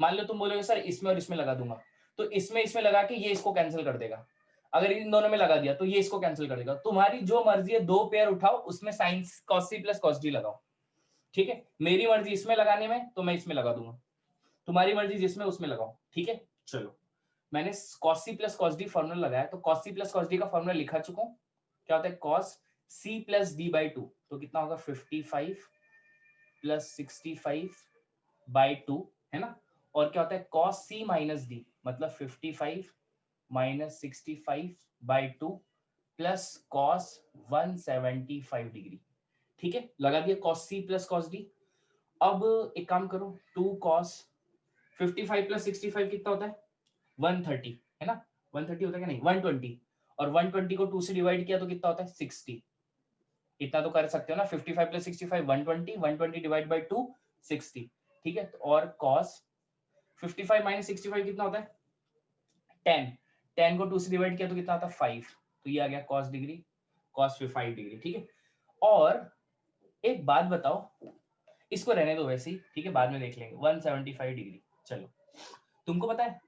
मान लो तुम बोलोगे सर इसमें और इसमें लगा दूंगा, तो इसमें लगा के ये इसको कैंसिल कर देगा, अगर इन दोनों में लगा दिया तो ये इसको कैंसिल कर देगा, तुम्हारी जो मर्जी है दो पेयर उठाओ उसमें sine cos c plus cos d लगाओ, ठीक है। मेरी मर्जी इसमें लगाने में तो मैं इसमें लगा दूंगा, तुम्हारी मर्जी जिसमें उसमें लगाओ, ठीक है। चलो मैंने cos c plus cos d formula लगाया, तो cos c plus cos d का फॉर्मूला लिखा चुका हूं, क्या होता है cos c plus d by 2, तो कितना होगा 55 प्लस 65 बाई 2, है ना, और क्या होता है cos c माइनस d, मतलब 55 minus 65 by 2 plus cos 175 degree, ठीक है, लगा दिया cos c plus cos d। अब एक काम करो, 2 cos 55 प्लस 65 कितना होता है 130, है ना, 130 होता है कि नहीं 120, और 120 को 2 से डिवाइड किया तो कितना होता है 60, इतना तो कर सकते हो ना, 55 प्लस 65 120, 120 डिवाइड बाई 2 60, ठीक है। और cos 55 माइनस 65 कितना होता है 10, 10 को 2 से डिवाइड किया तो कितना आता है 5, तो ये आ गया cos डिग्री, cos 5 डिग्री, ठीक है। और एक बात बताओ, इसको रहने दो वैसे ही, ठीक है, बाद में देख लेंगे, 175 डिग्री, चलो तुमको पता है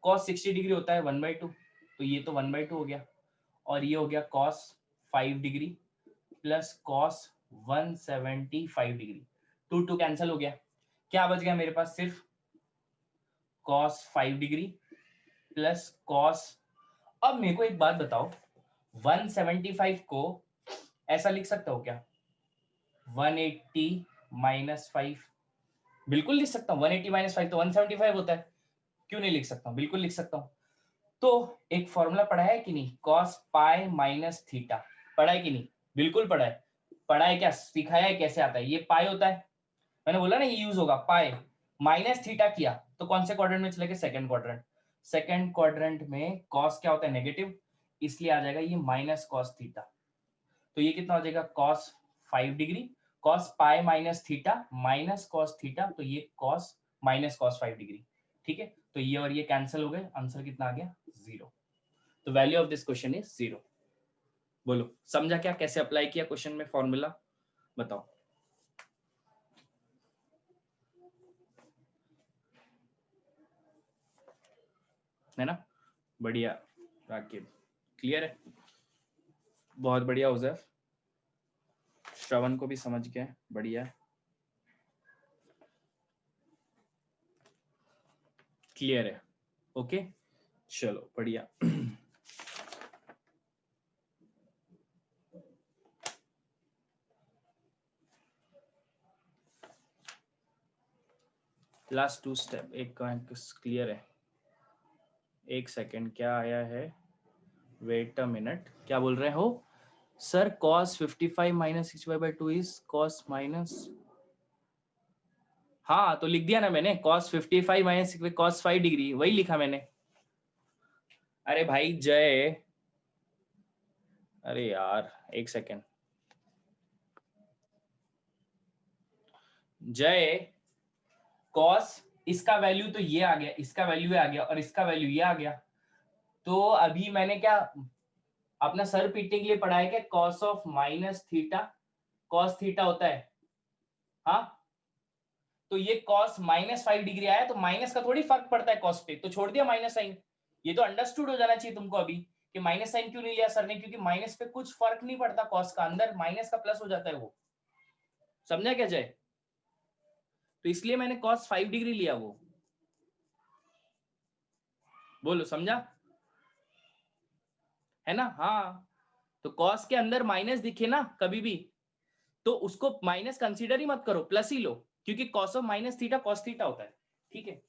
cos 60 डिग्री होता है 1/2, तो ये तो 1/2 हो गया, और ये हो गया cos 5 degree plus cos 175 degree, 2 cancel हो गया, क्या बच गया मेरे पास सिर्फ cos 5 डिग्री प्लस cos, अब मेरे को एक बात बताओ 175 को ऐसा लिख सकता हो क्या 180 माइनस 5, बिल्कुल लिख सकता हूँ, 180 माइनस 5 तो 175 होता है, क्यों नहीं लिख सकता हूँ, बिल्कुल लिख सकता हूँ। तो एक फॉर्मूला पढ़ा है कि नहीं, cos पाई माइनस थीटा, पढ़ा है कि नहीं, बिल्कुल पढ़ा है, पढ़ा है क्या, सिखाया है कैसे आता है, ये पाई होता है, मैंने बोला ना ये यूज होगा, पाई माइनस थीटा किया तो कौन से क्वाड्रेंट में चले गए, सेकंड क्वाड्रेंट, सेकेंड क्वाड्रेंट में कॉस क्या होता है, नेगेटिव, इसलिए आ जाएगा ये माइनस कॉस थीटा। तो ये कितना हो जाएगा, cos 5 degree, cos pi minus theta minus cos theta, तो ये कॉस माइनस कॉस 5 डिग्री। ठीक है, तो ये और ये कैंसिल हो गए, आंसर कितना आ गया, 0। तो value of this question is 0। बोलो समझा क्या, कैसे अप्लाई किया क्वेश्चन में फॉर्मूला, बताओ। है ना, बढ़िया राकिब, क्लियर है, बहुत बढ़िया उजैफ, श्रवण को भी समझ गए, बढ़िया, क्लियर है, ओके, चलो बढ़िया। लास्ट 2 स्टेप, एक क्लियर है, एक सेकेंड, क्या आया है, वेट अ मिनट, क्या बोल रहे हो sir, cos 55 minus 65/2 is cos minus, हाँ तो लिख दिया ना मैंने, cos 55 माइनस cos 5 डिग्री, वही लिखा मैंने। अरे भाई जय, अरे यार एक सेकेंड, जय, cos इसका वैल्यू तो ये आ गया, इसका वैल्यू ये आ गया, और इसका वैल्यू ये आ गया। तो अभी मैंने क्या अपना सर पीटने के लिए पढ़ा है, क्या cos of minus theta cos theta होता है, हाँ, तो ये cos माइनस 5 डिग्री आया, तो माइनस का थोड़ी फर्क पड़ता है cos पे, तो छोड़ दिया माइनस साइन। ये तो अंडरस्टूड हो जाना चाहिए तुमको अभी कि माइनस साइन क्यों नहीं लिया सर ने, क्योंकि माइनस पे कुछ फर्क नहीं पड़ता cos का, अंदर माइनस का प्लस हो जाता है वो, समझा क्या जय, तो इसलिए मैंने cos 5 डिग्री लिया वो, बोलो समझा, है ना, हाँ, तो cos के अंदर माइनस दिखे ना कभी भी, तो उसको माइनस कंसीडर ही मत करो, प्लस ही लो, क्योंकि cos of minus theta cos theta होता है। ठीक है,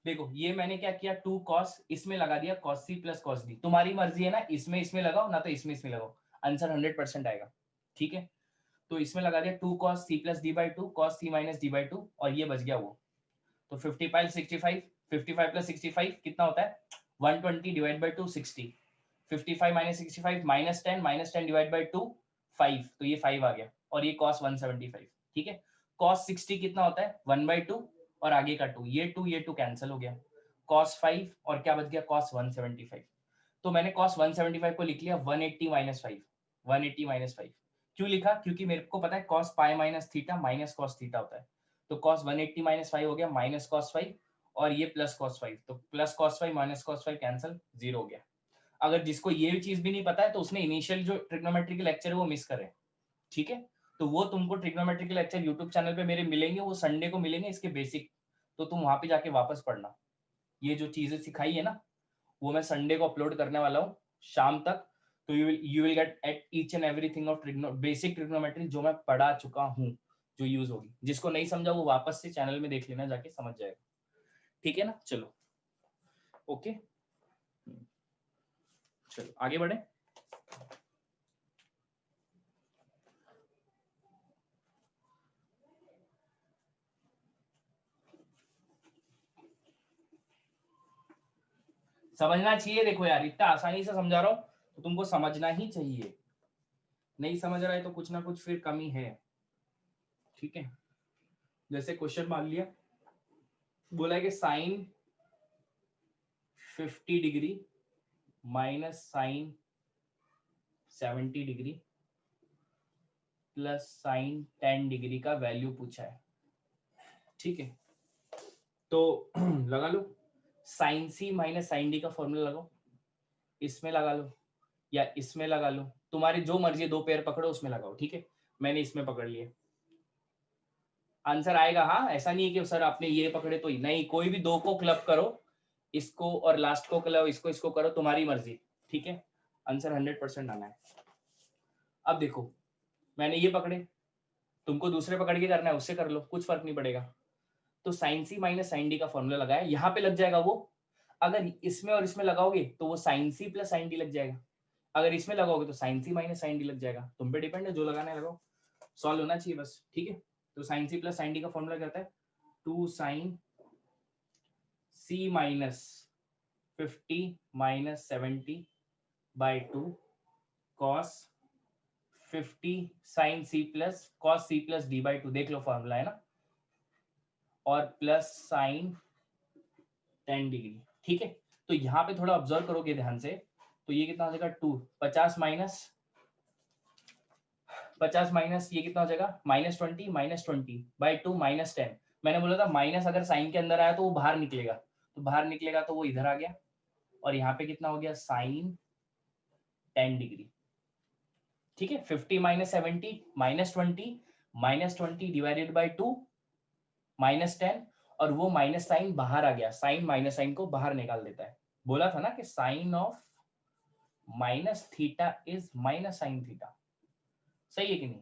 देखो ये मैंने क्या किया, 2 cos इसमें लगा दिया cos c plus cos d, तुम्हारी मर्जी है ना, इसमें लगाओ ना, तो इसमें लगाओ, आंसर 100% आएगा। ठीक है, तो इसमें लगा दिया 2 cos c plus d/2 cos c minus d/2, और ये बच गया वो, तो 55 65 55 प्लस 65 कितना होता है, 120 divide by 2 60, 55 minus 65 minus 10 divide by 2 5, तो ये 5 आ गया, और ये cos 175। ठीक है, cos 60 कितना होता है, 1/2, और आगे का 2, ये 2 कैंसिल हो गया, cos 5 और क्या बच गया, cos 175। तो मैंने cos 175 को लिख लिया 180 माइनस 5, 180 माइनस 5 क्यों लिखा, क्योंकि मेरे को पता है cos pi minus theta minus cos theta होता है, तो cos 180 माइनस 5 हो गया माइनस cos 5, और ये प्लस cos 5, तो plus cos 5 minus cos 5 cancel, 0 हो गया। अगर जिसको ये चीज भी नहीं पता है तो उसने इनिशियल जो ट्रिग्नोमेट्री के लेक्चर है वो मिस करे। ठीक है, तो वो तुमको ट्रिग्नोमेट्री के लेक्चर यूट्यूब चैनल पे मेरे मिलेंगे, वो संडे को मिलेंगे, इसके बेसिक, तो तुम वहां पे जाके वापस पढ़ना, ये जो चीजें सिखाई है ना वो मैं संडे को अपलोड करने वाला हूँ शाम तक, तो you will get at each and everything of basic trigonometry जो मैं पढ़ा चुका हूँ, जो यूज होगी, जिसको नहीं समझा वो वापस से चैनल में देख लेना, जाके समझ जाएगा। ठीक है ना, चलो ओके, चलो आगे बढ़े। समझना चाहिए, देखो यार इतना आसानी से समझा रहा हूँ तो तुमको समझना ही चाहिए, नहीं समझ रहा है तो कुछ ना कुछ फिर कमी है। ठीक है, जैसे क्वेश्चन मान लिया, बोला है कि sine 50 degree minus sine 70 degree plus sine 10 degree का वैल्यू पूछा है। ठीक है, तो लगा लो, sine C minus sine D का फॉर्मूला लगाओ, इसमें लगा लो या इसमें लगा लो, तुम्हारी जो मर्जी, दो पेयर पकड़ो उसमें लगाओ। ठीक है, मैंने इसमें पकड़ लिए, आंसर आएगा, हाँ, ऐसा नहीं है कि सर आपने ये पकड़े तो ही नहीं, कोई भी दो को क्लब करो, इसको और लास्ट को क्लब, इसको करो, तुम्हारी मर्जी। ठीक है, आंसर 100% आना है। अब देखो मैंने ये पकड़े, तुमको दूसरे पकड़ के करना है, उससे कर लो, कुछ फर्क नहीं पड़ेगा। तो sine C minus sine D का फॉर्मूला लगाया, यहाँ पे लग जाएगा वो, अगर इसमें और इसमें लगाओगे तो वो sine C plus sine D लग जाएगा, अगर इसमें लगाओगे तो sine C minus sine D लग जाएगा, तुम पे डिपेंड है, जो लगाना है लगाओ, सॉल्व होना चाहिए बस। ठीक है, तो sine C plus sine D का फॉर्मूला क्या होता है, 2 sine c minus 50 minus 70 by 2 cos 50 sine C plus cos C plus D by 2, देख लो फॉर्मूला है ना, और प्लस साइन 10 डिग्री। ठीक है, तो यहाँ पे थोड़ा ऑब्जर्व करोगे ध्यान से, तो ये कितना हो जाएगा 2, 50 माइनस ये कितना हो जाएगा -20 बाई 2 -10। मैंने बोला था माइनस अगर साइन के अंदर आया तो वो बाहर निकलेगा, तो बाहर निकलेगा तो वो इधर आ गया, और यहाँ पे कितना हो गया साइन 10 डिग्री। ठीक है, 50 माइनस 70 -20 डिवाइडेड बाई 2 -10, और वो माइनस साइन बाहर आ गया, साइन माइनस साइन को बाहर निकाल देता है। बोला था ना कि sine of minus theta is minus sine theta, सही है कि नहीं?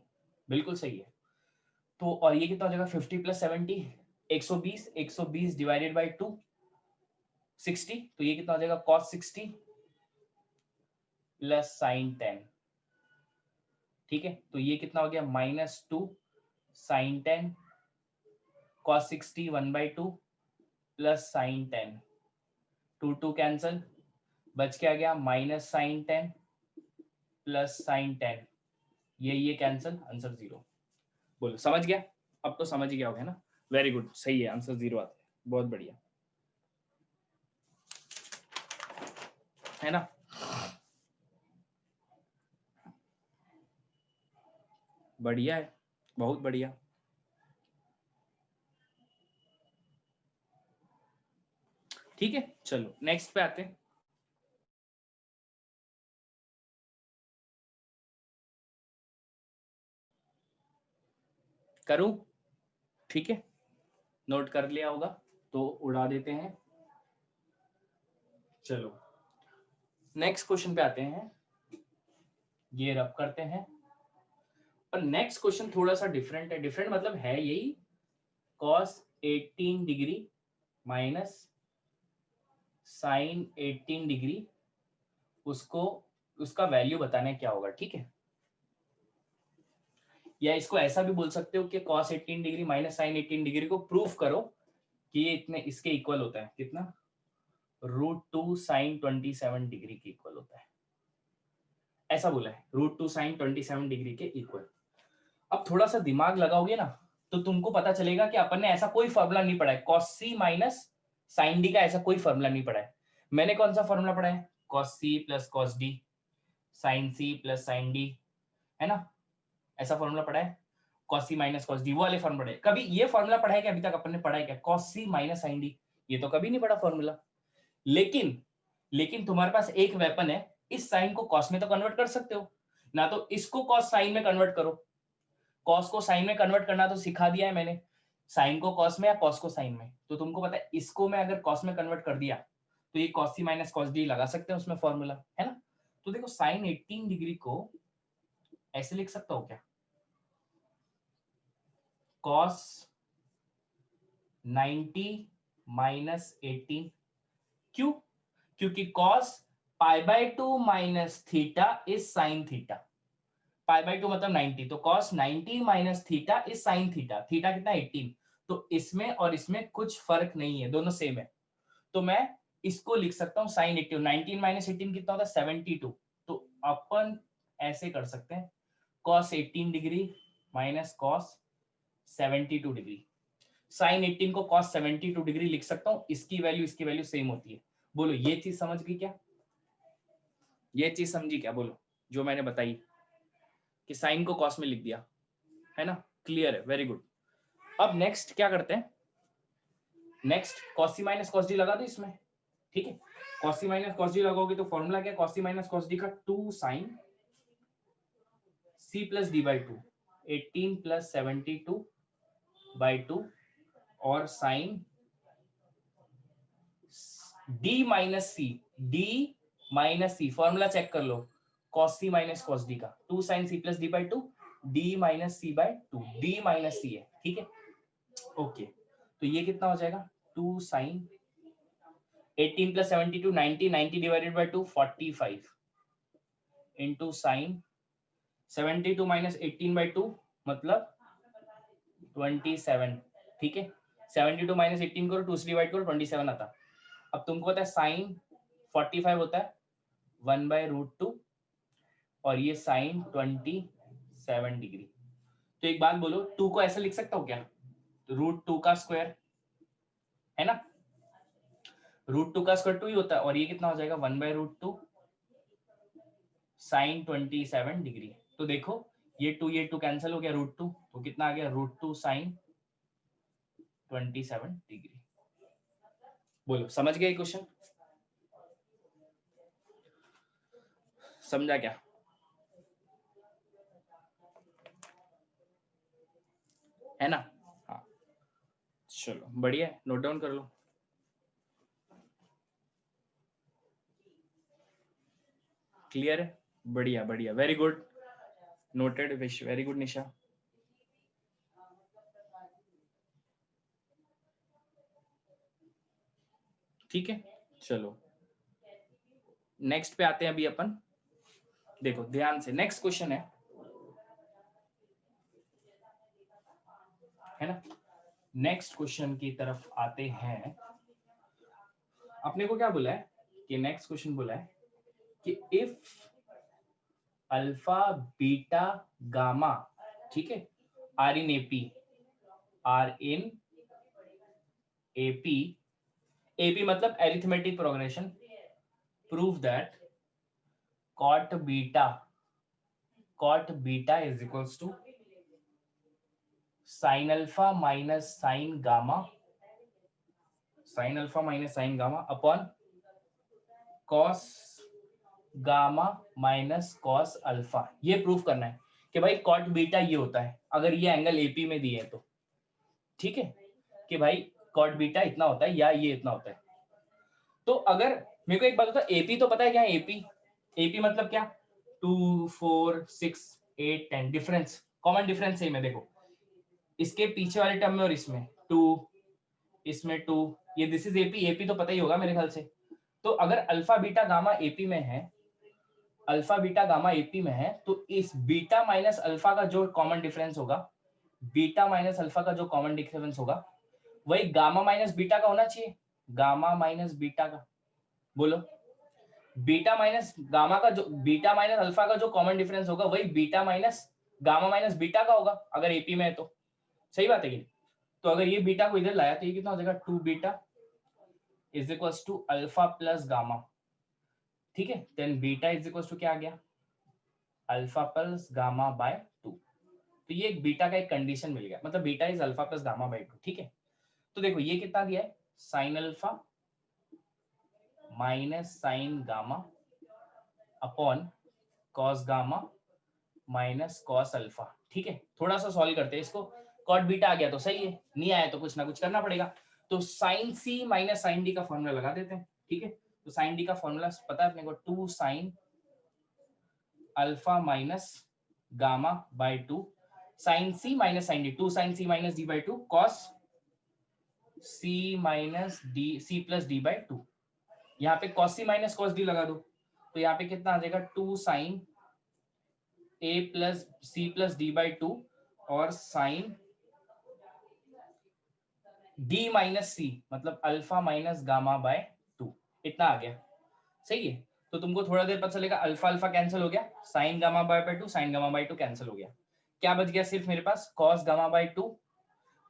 बिल्कुल सही है। तो और ये कितना हो जाएगा 50 प्लस 70 120 डिवाइडेड बाई 2 60, तो ये कितना हो जाएगा cos 60 प्लस साइन 10। ठीक है, तो ये कितना हो गया -2 sine 10 cos 60 1/2 plus sine 10, 2 cancel, बच के आ गया माइनस साइन 10 प्लस साइन 10, ये कैंसल, आंसर 0। बोलो समझ गया? अब तो समझ ही गया होगा ना? वेरी गुड, सही है, आंसर 0 आता है, बहुत बढ़िया है ना। बढ़िया है, बहुत बढ़िया। ठीक है, चलो नेक्स्ट पे आते हैं। करूं? ठीक है, नोट कर लिया होगा तो उड़ा देते हैं। चलो नेक्स्ट क्वेश्चन पे आते हैं, ये रब करते हैं। और नेक्स्ट क्वेश्चन थोड़ा सा डिफरेंट है, डिफरेंट मतलब है यही, cos 18 degree minus sine 18 degree, उसको उसका वैल्यू बताना है क्या होगा। ठीक है, या इसको ऐसा भी बोल सकते हो कि cos 18 degree minus sine 18 degree को प्रूफ करो कि ये इतने इसके इक्वल होता है, कितना √2 साइन 27 डिग्री के इक्वल होता है, ऐसा बोला है, √2 साइन 27 डिग्री के इक्वल। अब थोड़ा सा दिमाग लगाओगे ना तो तुमको पता चलेगा कि अपन ने ऐसा कोई फॉर्मूला नहीं पढ़ा है, cos c minus sine D का ऐसा कोई फॉर्मूला नहीं पढ़ा है। मैंने कौन सा फॉर्मूला पढ़ा है? cos c plus cos d sine c plus sine d, है ना, ऐसा फॉर्मूला पढ़ा है। cos c minus cos d वो वाले फॉर्मूला पढ़े, कभी ये फॉर्मूला पढ़ा है कि अभी तक अपन ने पढ़ा है क्या? cos c minus sine d, ये तो कभी नहीं पढ़ा फॉर्मूला। लेकिन तुम्हारे पास एक वेपन है, इस साइन को cos में तो कन्वर्ट कर सकते हो ना, तो इसको cos साइन में कन्वर्ट करो। cos को साइन में कन्वर्ट करना तो सिखा दिया है मैंने, साइन को cos में या cos को साइन में, तो तुमको पता है इसको मैं अगर cos में कन्वर्ट कर दिया तो ये cos c minus cos d लगा सकते हैं उसमें फॉर्मूला, है ना। तो देखो साइन 18 डिग्री को ऐसे लिख सकता हूं क्या, cos 90 माइनस 18, क्यों? क्योंकि cos π/2 minus theta is sine theta, π/2 मतलब 90, तो cos 90 minus theta is sine theta, theta कितना 18, तो इसमें और इसमें कुछ फर्क नहीं है, दोनों सेम है, तो मैं इसको लिख सकता हूँ साइन 18, 19 माइनस 18 कितना होता है 72, तो अपन ऐसे कर सकते हैं cos 18 degree minus cos 72 degree, sine 18 को cos 72 डिग्री लिख सकता हूँ, इसकी वैल्यू सेम होती है। बोलो ये चीज समझ गई क्या? ये चीज समझी क्या? बोलो, जो मैंने बताई कि साइन को cos में लिख दिया, है ना, क्लियर है, वेरी गुड। अब नेक्स्ट क्या करते हैं, next cos c minus cos d लगा दो इसमें। ठीक है, cos c minus cos d लगाओगे तो फॉर्मूला क्या है, cos c minus cos d का 2 sine c plus d by 2, 18 plus 72 by 2, और sine d minus c, formula check कर लो, cos c minus cos d का 2 sine c plus d by 2, d minus c by 2, d minus c है। ठीक है, okay, तो ये कितना हो जाएगा 2 sine 18 plus 72 90, 90 divided by 2 45 into sine 72 minus 18 by 2 मतलब 27। ठीक है, 72 माइनस 18 करो, 2 से डिवाइड करो 27 आता, अब तुमको पता है साइन 45 होता है 1/√2 और ये साइन 27 डिग्री। तो एक बात बोलो, 2 को ऐसे लिख सकता हूँ क्या? √2 का स्क्वायर है ना, √2 का स्क्वायर 2 ही होता है, और ये कितना हो जाएगा 1/√2 साइन 27 डिग्री। तो देखो ये 2 कैंसिल हो गया, √2 तो कितना आ गया √2 साइन 27 डिग्री। बोलो समझ गए क्वेश्चन? समझा क्या? है ना? हाँ चलो बढ़िया है, नोट डाउन कर लो। क्लियर है? बढ़िया बढ़िया, वेरी गुड, नोटेड विश, वेरी गुड निशा। ठीक है चलो नेक्स्ट पे आते हैं अभी अपन। देखो ध्यान से, नेक्स्ट क्वेश्चन है ना, नेक्स्ट क्वेश्चन की तरफ आते हैं। अपने को क्या बोला है कि नेक्स्ट क्वेश्चन बोला है कि इफ अल्फा बीटा गामा, ठीक है, are in AP, are in AP, AP मतलब arithmetic progression, prove that cot beta is equals to sin alpha minus sin gamma upon cos gamma minus cos alpha. ये proof करना है कि भाई cot beta ये होता है अगर ये एंगल एपी में दिए तो, ठीक है, कि भाई कॉट बीटा इतना होता है या ये इतना होता है। तो अगर मेरे को एक बात बताओ, एपी तो पता है क्या है? एपी मतलब क्या? 2 4 6 8 10 डिफरेंस, कॉमन डिफरेंस सेम है। देखो इसके पीछे वाले टर्म में और इसमें 2, इसमें 2, ये दिस इज एपी, एपी तो पता ही होगा मेरे ख्याल से। तो अगर अल्फा बीटा गामा एपी में है, अल्फा बीटा गामा एपी में है, तो इस बीटा माइनस अल्फा का जो कॉमन डिफरेंस होगा, बीटा माइनस अल्फा का जो कॉमन डिफरेंस होगा वही गामा माइनस बीटा का होना चाहिए, गामा माइनस बीटा का। बोलो बीटा माइनस गामा का जो, बीटा माइनस अल्फा का जो कॉमन डिफरेंस होगा वही beta minus gamma minus beta का होगा अगर एपी में है तो। सही बात है ये? तो अगर ये बीटा को इधर लाया तो ये कितना हो जाएगा 2 beta is equals to alpha plus gamma, ठीक है। Then beta is equals to क्या आ गया, अल्फा प्लस गामा बाय 2। तो ये एक बीटा का एक कंडीशन मिल गया, मतलब beta is alpha plus gamma by 2, ठीक है। तो देखो ये कितना दिया है, sine alpha minus sine gamma upon cos gamma minus cos alpha, ठीक है। थोड़ा सा सॉल्व करते हैं इसको, कॉट बीटा आ गया तो सही है, नहीं आया तो कुछ ना कुछ करना पड़ेगा। तो sine C minus sine D का फॉर्मूला लगा देते हैं, ठीक है। तो साइन डी का फॉर्मूला पता है अपने को, 2 sine alpha minus gamma by 2, sine C minus sine D, 2 sine C minus D by 2 cos C minus D, C plus D by 2। यहाँ पे cos C minus cos D लगा दो, तो यहाँ पे कितना आ जाएगा 2 sine A plus C plus D by 2 और साइन डी माइनस सी मतलब अल्फा माइनस गामा बाय 2, इतना आ गया। सही है। तो तुमको थोड़ा देर पता चलेगा अल्फा अल्फा कैंसिल हो गया, sine gamma by 2 sine gamma by 2 cancel हो गया। क्या बच गया सिर्फ मेरे पास, cos gamma by 2,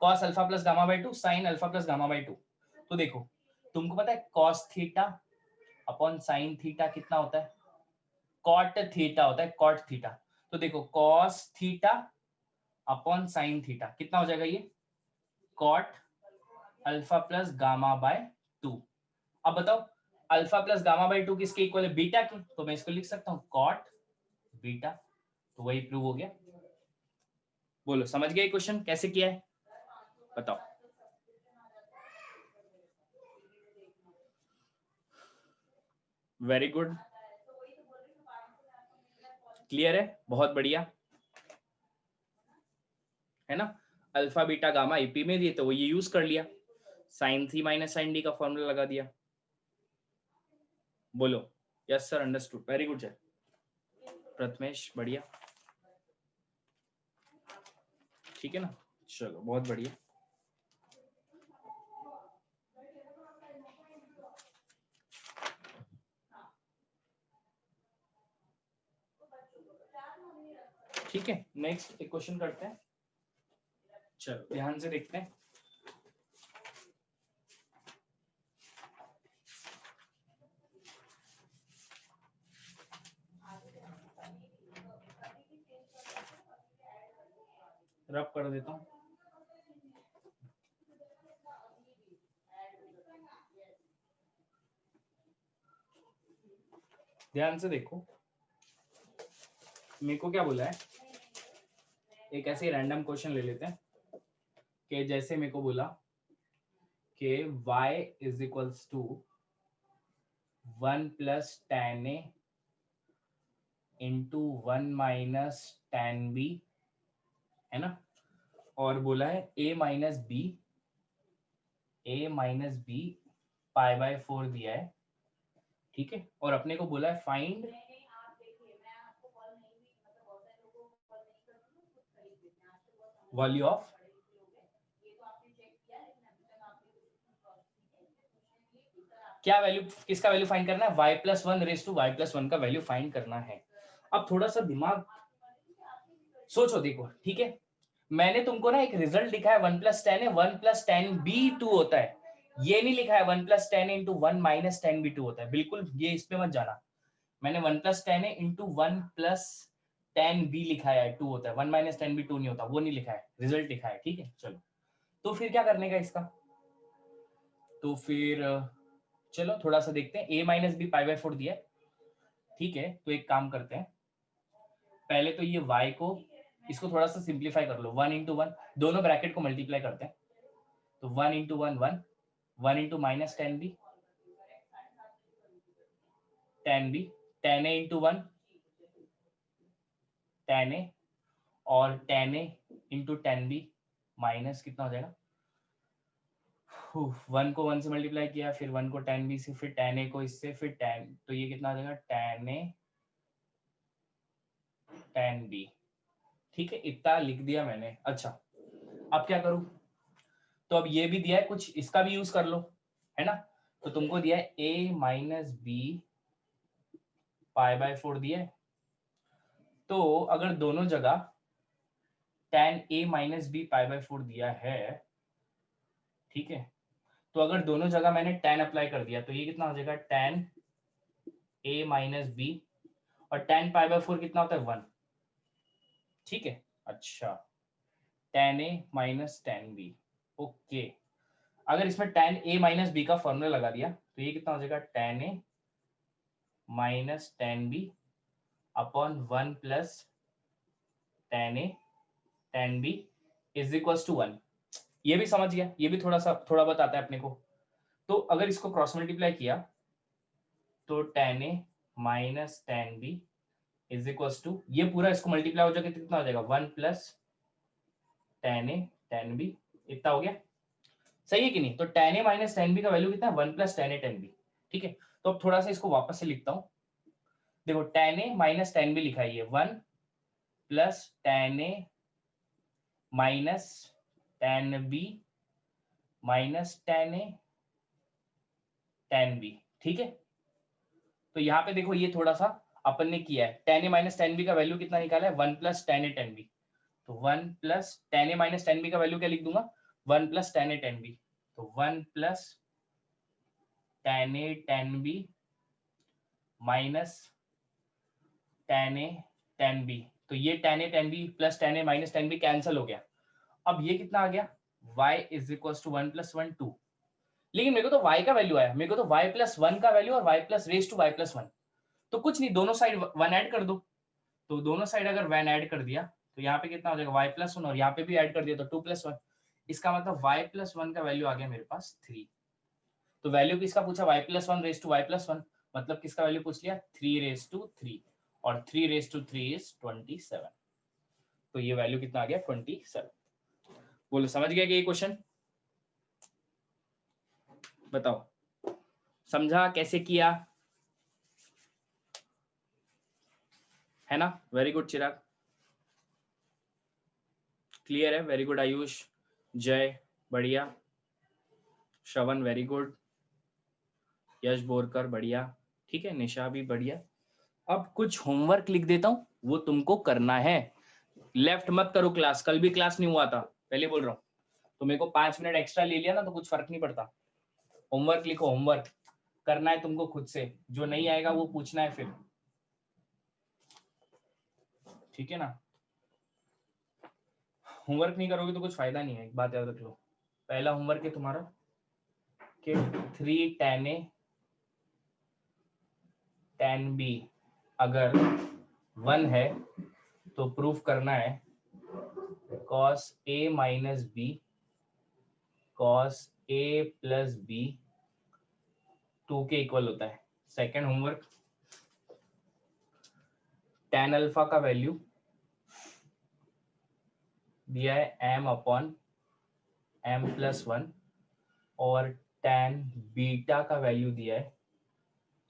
cos alpha plus gamma by 2 sine alpha plus gamma by 2। तो देखो तुमको पता है cos theta upon sine theta कितना होता है, कॉट थीटा होता है, कॉट थीटा। तो देखो cos theta upon sine theta कितना हो जाएगा, ये cot alpha plus gamma by 2। अब बताओ अल्फा प्लस गामा बाय 2 किसके इक्वल है, बीटा के, तो मैं इसको लिख सकता हूं कॉट बीटा। तो वही प्रूव हो गया। बोलो समझ गए क्वेश्चन कैसे किया है, बताओ। वेरी गुड, क्लियर है, बहुत बढ़िया, है ना। अल्फा बीटा गामा एपी में दिए तो वो ये यूज कर लिया, साइन थी माइनस साइन डी का फॉर्मूला लगा दिया। बोलो yes sir, understood, very good sir Prathamesh, बढ़िया, ठीक है ना। चलो बहुत बढ़िया। ठीक है, नेक्स्ट एक क्वेश्चन करते हैं। चलो ध्यान से देखते हैं। रब कर देता हूँ। ध्यान से देखो, मेरे को क्या बोला है, एक ऐसे रैंडम क्वेश्चन ले लेते हैं कि जैसे मेरे को बोला कि y is equals to 1 plus tan a into 1 minus tan b, है ना, और बोला है a minus b pi by 4 दिया है, ठीक है, और अपने को बोला है फाइंड वैल्यू ऑफ, क्या वैल्यू, किसका वैल्यू फाइंड करना है, y plus 1 raise to y plus 1 का वैल्यू फाइंड करना है। अब थोड़ा सा दिमाग सोचो, देखो, ठीक है, मैंने तुमको ना एक रिजल्ट लिखा है 1 प्लस टेन है, 1 प्लस टेन बी 2 होता है, ये नहीं लिखा है 1 plus tan into 1 minus ten B 2 होता है, बिल्कुल ये इस पे मत जाना। मैंने 1 प्लस टेन है इंटू 1 प्लस टेन बी लिखा है, 2 होता है, 1 माइनस टेन बी 2 नहीं होता, वो नहीं लिखा है, रिजल्ट लिखा है, ठीक है। चलो तो फिर क्या करने का इसका, तो फिर चलो थोड़ा सा देखते हैं, a minus B pi by 4 दिया है, ठीक है, तो एक काम करते हैं, पहले तो ये y को, इसको थोड़ा सा सिंप्लीफाई कर लो, 1 इंटू 1, दोनों ब्रैकेट को मल्टीप्लाई करते हैं, तो 1 into 1 1, 1 into minus ten B ten A into 1 ten A, और ten A into ten B minus कितना हो जाएगा, 1 को 1 से मल्टीप्लाई किया, फिर 1 को टेन बी से, फिर टेन ए को इससे, फिर टेन, तो ये कितना हो जाएगा टेन ए टेन बी, ठीक है, इतना लिख दिया मैंने। अच्छा अब क्या करूं, तो अब ये भी दिया है कुछ, इसका भी यूज कर लो, है ना, तो तुमको दिया है a minus B pi by 4 दिया है, तो अगर दोनों जगह tan a minus B pi by 4 दिया है, ठीक है, तो अगर दोनों जगह मैंने tan अप्लाई कर दिया, तो ये कितना हो जाएगा tan a माइनस बी, और tan पाई बाय 4 कितना होता है 1, ठीक है। अच्छा tan a minus tan b, okay, अगर इसमें tan a माइनस बी का फॉर्मूला लगा दिया, तो ये कितना हो जाएगा tan a minus tan b upon 1 plus tan a tan b is equal to 1। ये भी समझ गया, ये भी थोड़ा बहुत आता है अपने को। तो अगर इसको क्रॉस मल्टीप्लाई किया, तो tan a minus tan b is equal to, ये पूरा इसको मल्टीप्लाई हो जाएगा, कितना हो जाएगा 1 plus tan a tan b, इतना हो गया, सही है कि नहीं। तो tan a minus tan b का वैल्यू कितना है 1 plus tan a tan b, ठीक है। तो अब थोड़ा सा इसको वापस से लिखता हूँ, देखो tan a minus tan b लिखा है, ये 1 plus tan a minus tan b minus tan a tan b, ठीक है। तो यहाँ पे देखो, ये थोड़ा सा अपन ने किया है, tan a minus tan b का वैल्यू कितना निकाला है 1 plus tan a tan b, तो 1 plus tan a minus tan b का वैल्यू क्या लिख दूंगा 1 plus tan a tan b, तो 1 plus tan a tan b minus tan a tan b, तो ये tan a tan b plus tan a minus tan b cancel हो गया। अब ये कितना आ गया y is equal to 1 plus 1 2, लेकिन मेरे को तो y का वैल्यू आया, मेरे को तो y प्लस 1 का वैल्यू और y plus raise to y plus 1, तो कुछ नहीं, दोनों साइड 1 ऐड कर दो, तो दोनों साइड अगर 1 ऐड कर दिया, तो यहाँ पे कितना हो जाएगा y प्लस 1, और यहाँ पे भी ऐड कर दिया तो 2 प्लस 1, इसका मतलब y प्लस 1 का वैल्यू आ गया मेरे पास 3। तो वैल्यू किसका पूछा y plus 1 raise to y plus 1, मतलब किसका वैल्यू पूछ लिया 3 रेज टू 3, और 3 रेज टू 3 इज 27, तो ये वैल्यू कितना आ गया 27। बोलो समझ गया कि ये क्वेश्चन, बताओ समझा कैसे किया, है ना। वेरी गुड चिराग, क्लियर है, वेरी गुड आयुष, जय बढ़िया, श्रवण वेरी गुड, यश बोरकर बढ़िया, ठीक है, निशा भी बढ़िया। अब कुछ होमवर्क लिख देता हूं, वो तुमको करना है। लेफ्ट मत करो क्लास, कल भी क्लास नहीं हुआ था, पहले बोल रहा हूँ। तो मेरे को 5 मिनट एक्स्ट्रा ले लिया ना तो कुछ फर्क नहीं पड़ता। होमवर्क लिखो, होमवर्क करना है तुमको खुद से, जो नहीं आएगा वो पूछना है फिर, ठीक है ना। होमवर्क नहीं करोगे तो कुछ फायदा नहीं है, एक बात याद रख लो। पहला होमवर्क है तुम्हारा कि 3 tan A tan B अगर 1 है तो प्रूफ करना है cos A minus B cos A plus B 2 के इक्वल होता है। सेकेंड होमवर्क, tan अल्फा का वैल्यू दिया है m अपॉन m प्लस 1 और tan बीटा का वैल्यू दिया है,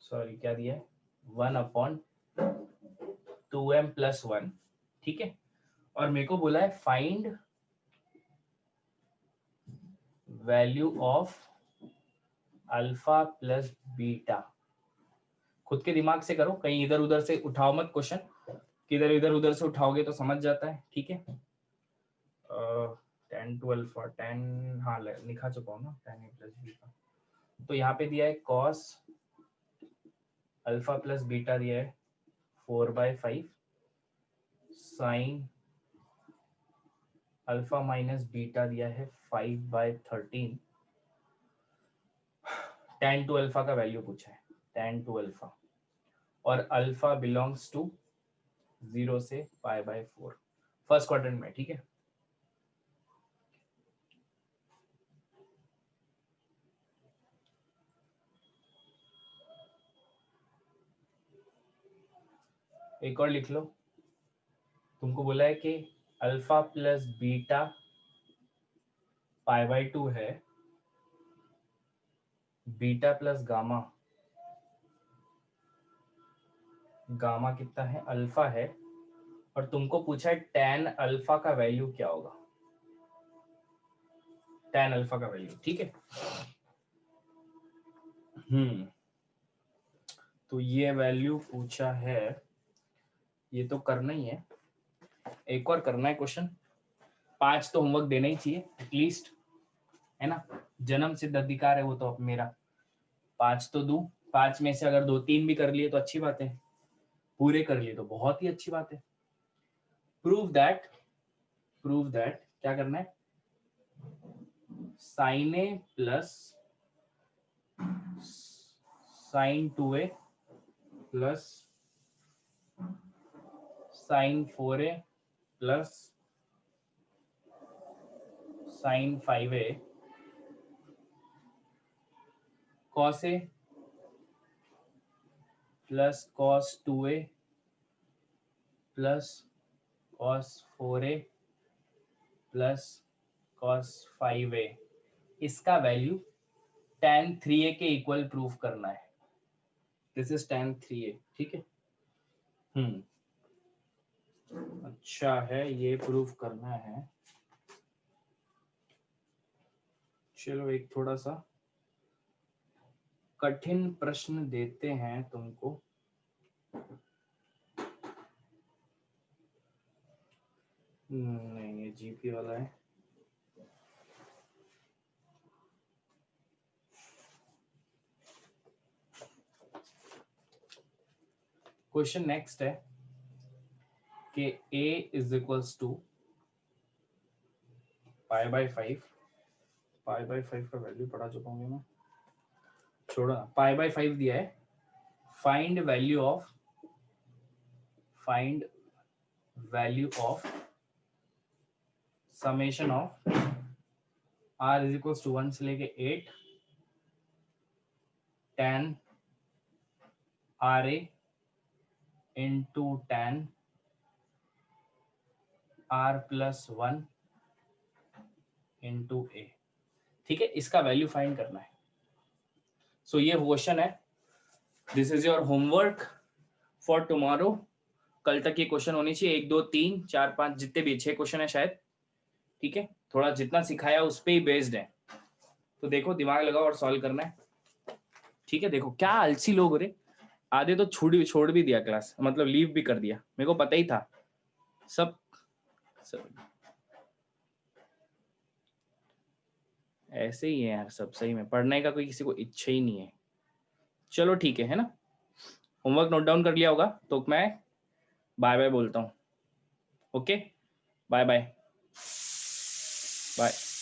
सॉरी क्या दिया है, 1 अपॉन 2m प्लस 1, ठीक है। और मेरे को बोला है find value of alpha plus beta. खुद के दिमाग से करो, कहीं इधर उधर से उठाओ मत क्वेश्चन, किधर इधर उधर से उठाओगे तो समझ जाता है, ठीक है। tan टू अल्फा tan, हाँ लिखा चुका हूँ ना tan a प्लस बीटा। तो यहाँ पे दिया है cos अल्फा प्लस बीटा दिया है 4/5 साइन अल्फा माइनस बीटा दिया है 5/13। tan टू अल्फा का वैल्यू पूछा है, tan टू अल्फा, और अल्फा बिलोंग्स टू 0 से π/4 फर्स्ट क्वाड्रेंट में, ठीक है। एक और लिख लो, तुमको बोला है कि अल्फा प्लस बीटा π/2 है, बीटा प्लस गामा, गामा कितना है, अल्फा है, और तुमको पूछा है tan अल्फा का वैल्यू क्या होगा, tan अल्फा का वैल्यू, ठीक है। तो ये वैल्यू पूछा है, ये तो करना ही है। एक और करना है क्वेश्चन, 5 तो होमवर्क देना ही चाहिए एटलीस्ट, है ना, जन्म सिद्ध अधिकार है वो तो अब मेरा, 5 तो दूं। 5 में से अगर 2-3 भी कर लिए तो अच्छी बात है, पूरे कर लिए तो बहुत ही अच्छी बात है। प्रूव दैट क्या करना है, sine A plus sine 2a plus sine 4a plus sine 5a cos a plus cos 2a plus cos 4a plus cos 5a, इसका वैल्यू tan 3a के इक्वल प्रूफ करना है। दिस इज tan 3a, ठीक है। अच्छा है, ये proof करना है। चलो एक थोड़ा सा कठिन प्रश्न देते हैं तुमको। नहीं, ये जीपी वाला है। क्वेश्चन नेक्स्ट है कि a इज इक्वल्स टू π/5, π/5 का वैल्यू पढ़ा चुका हूँ मैं, छोड़ा, π/5 दिया है। Find value of summation of r is equals to 1 से लेके 8 tan RA into tan R plus 1 into A, ठीक है। इसका वैल्यू फाइंड करना है। सो ये क्वेश्चन है, this is your homework for tomorrow. कल तक ये क्वेश्चन होनी चाहिए, 1 2 3 4 5 जितने भी 6 क्वेश्चन है शायद, ठीक है। थोड़ा जितना सिखाया उस पर ही बेस्ड है, तो देखो दिमाग लगाओ और सॉल्व करना है, ठीक है। देखो क्या आलसी लोग हो रहे, आधे तो छोड़ भी दिया क्लास, मतलब लीव भी कर दिया, मेरे को पता ही था सब ऐसे ही है यार सब। सही में पढ़ने का कोई किसी को इच्छा ही नहीं है। चलो ठीक है ना, होमवर्क नोट डाउन कर लिया होगा तो मैं बाय बाय बोलता हूँ। Okay, bye bye bye.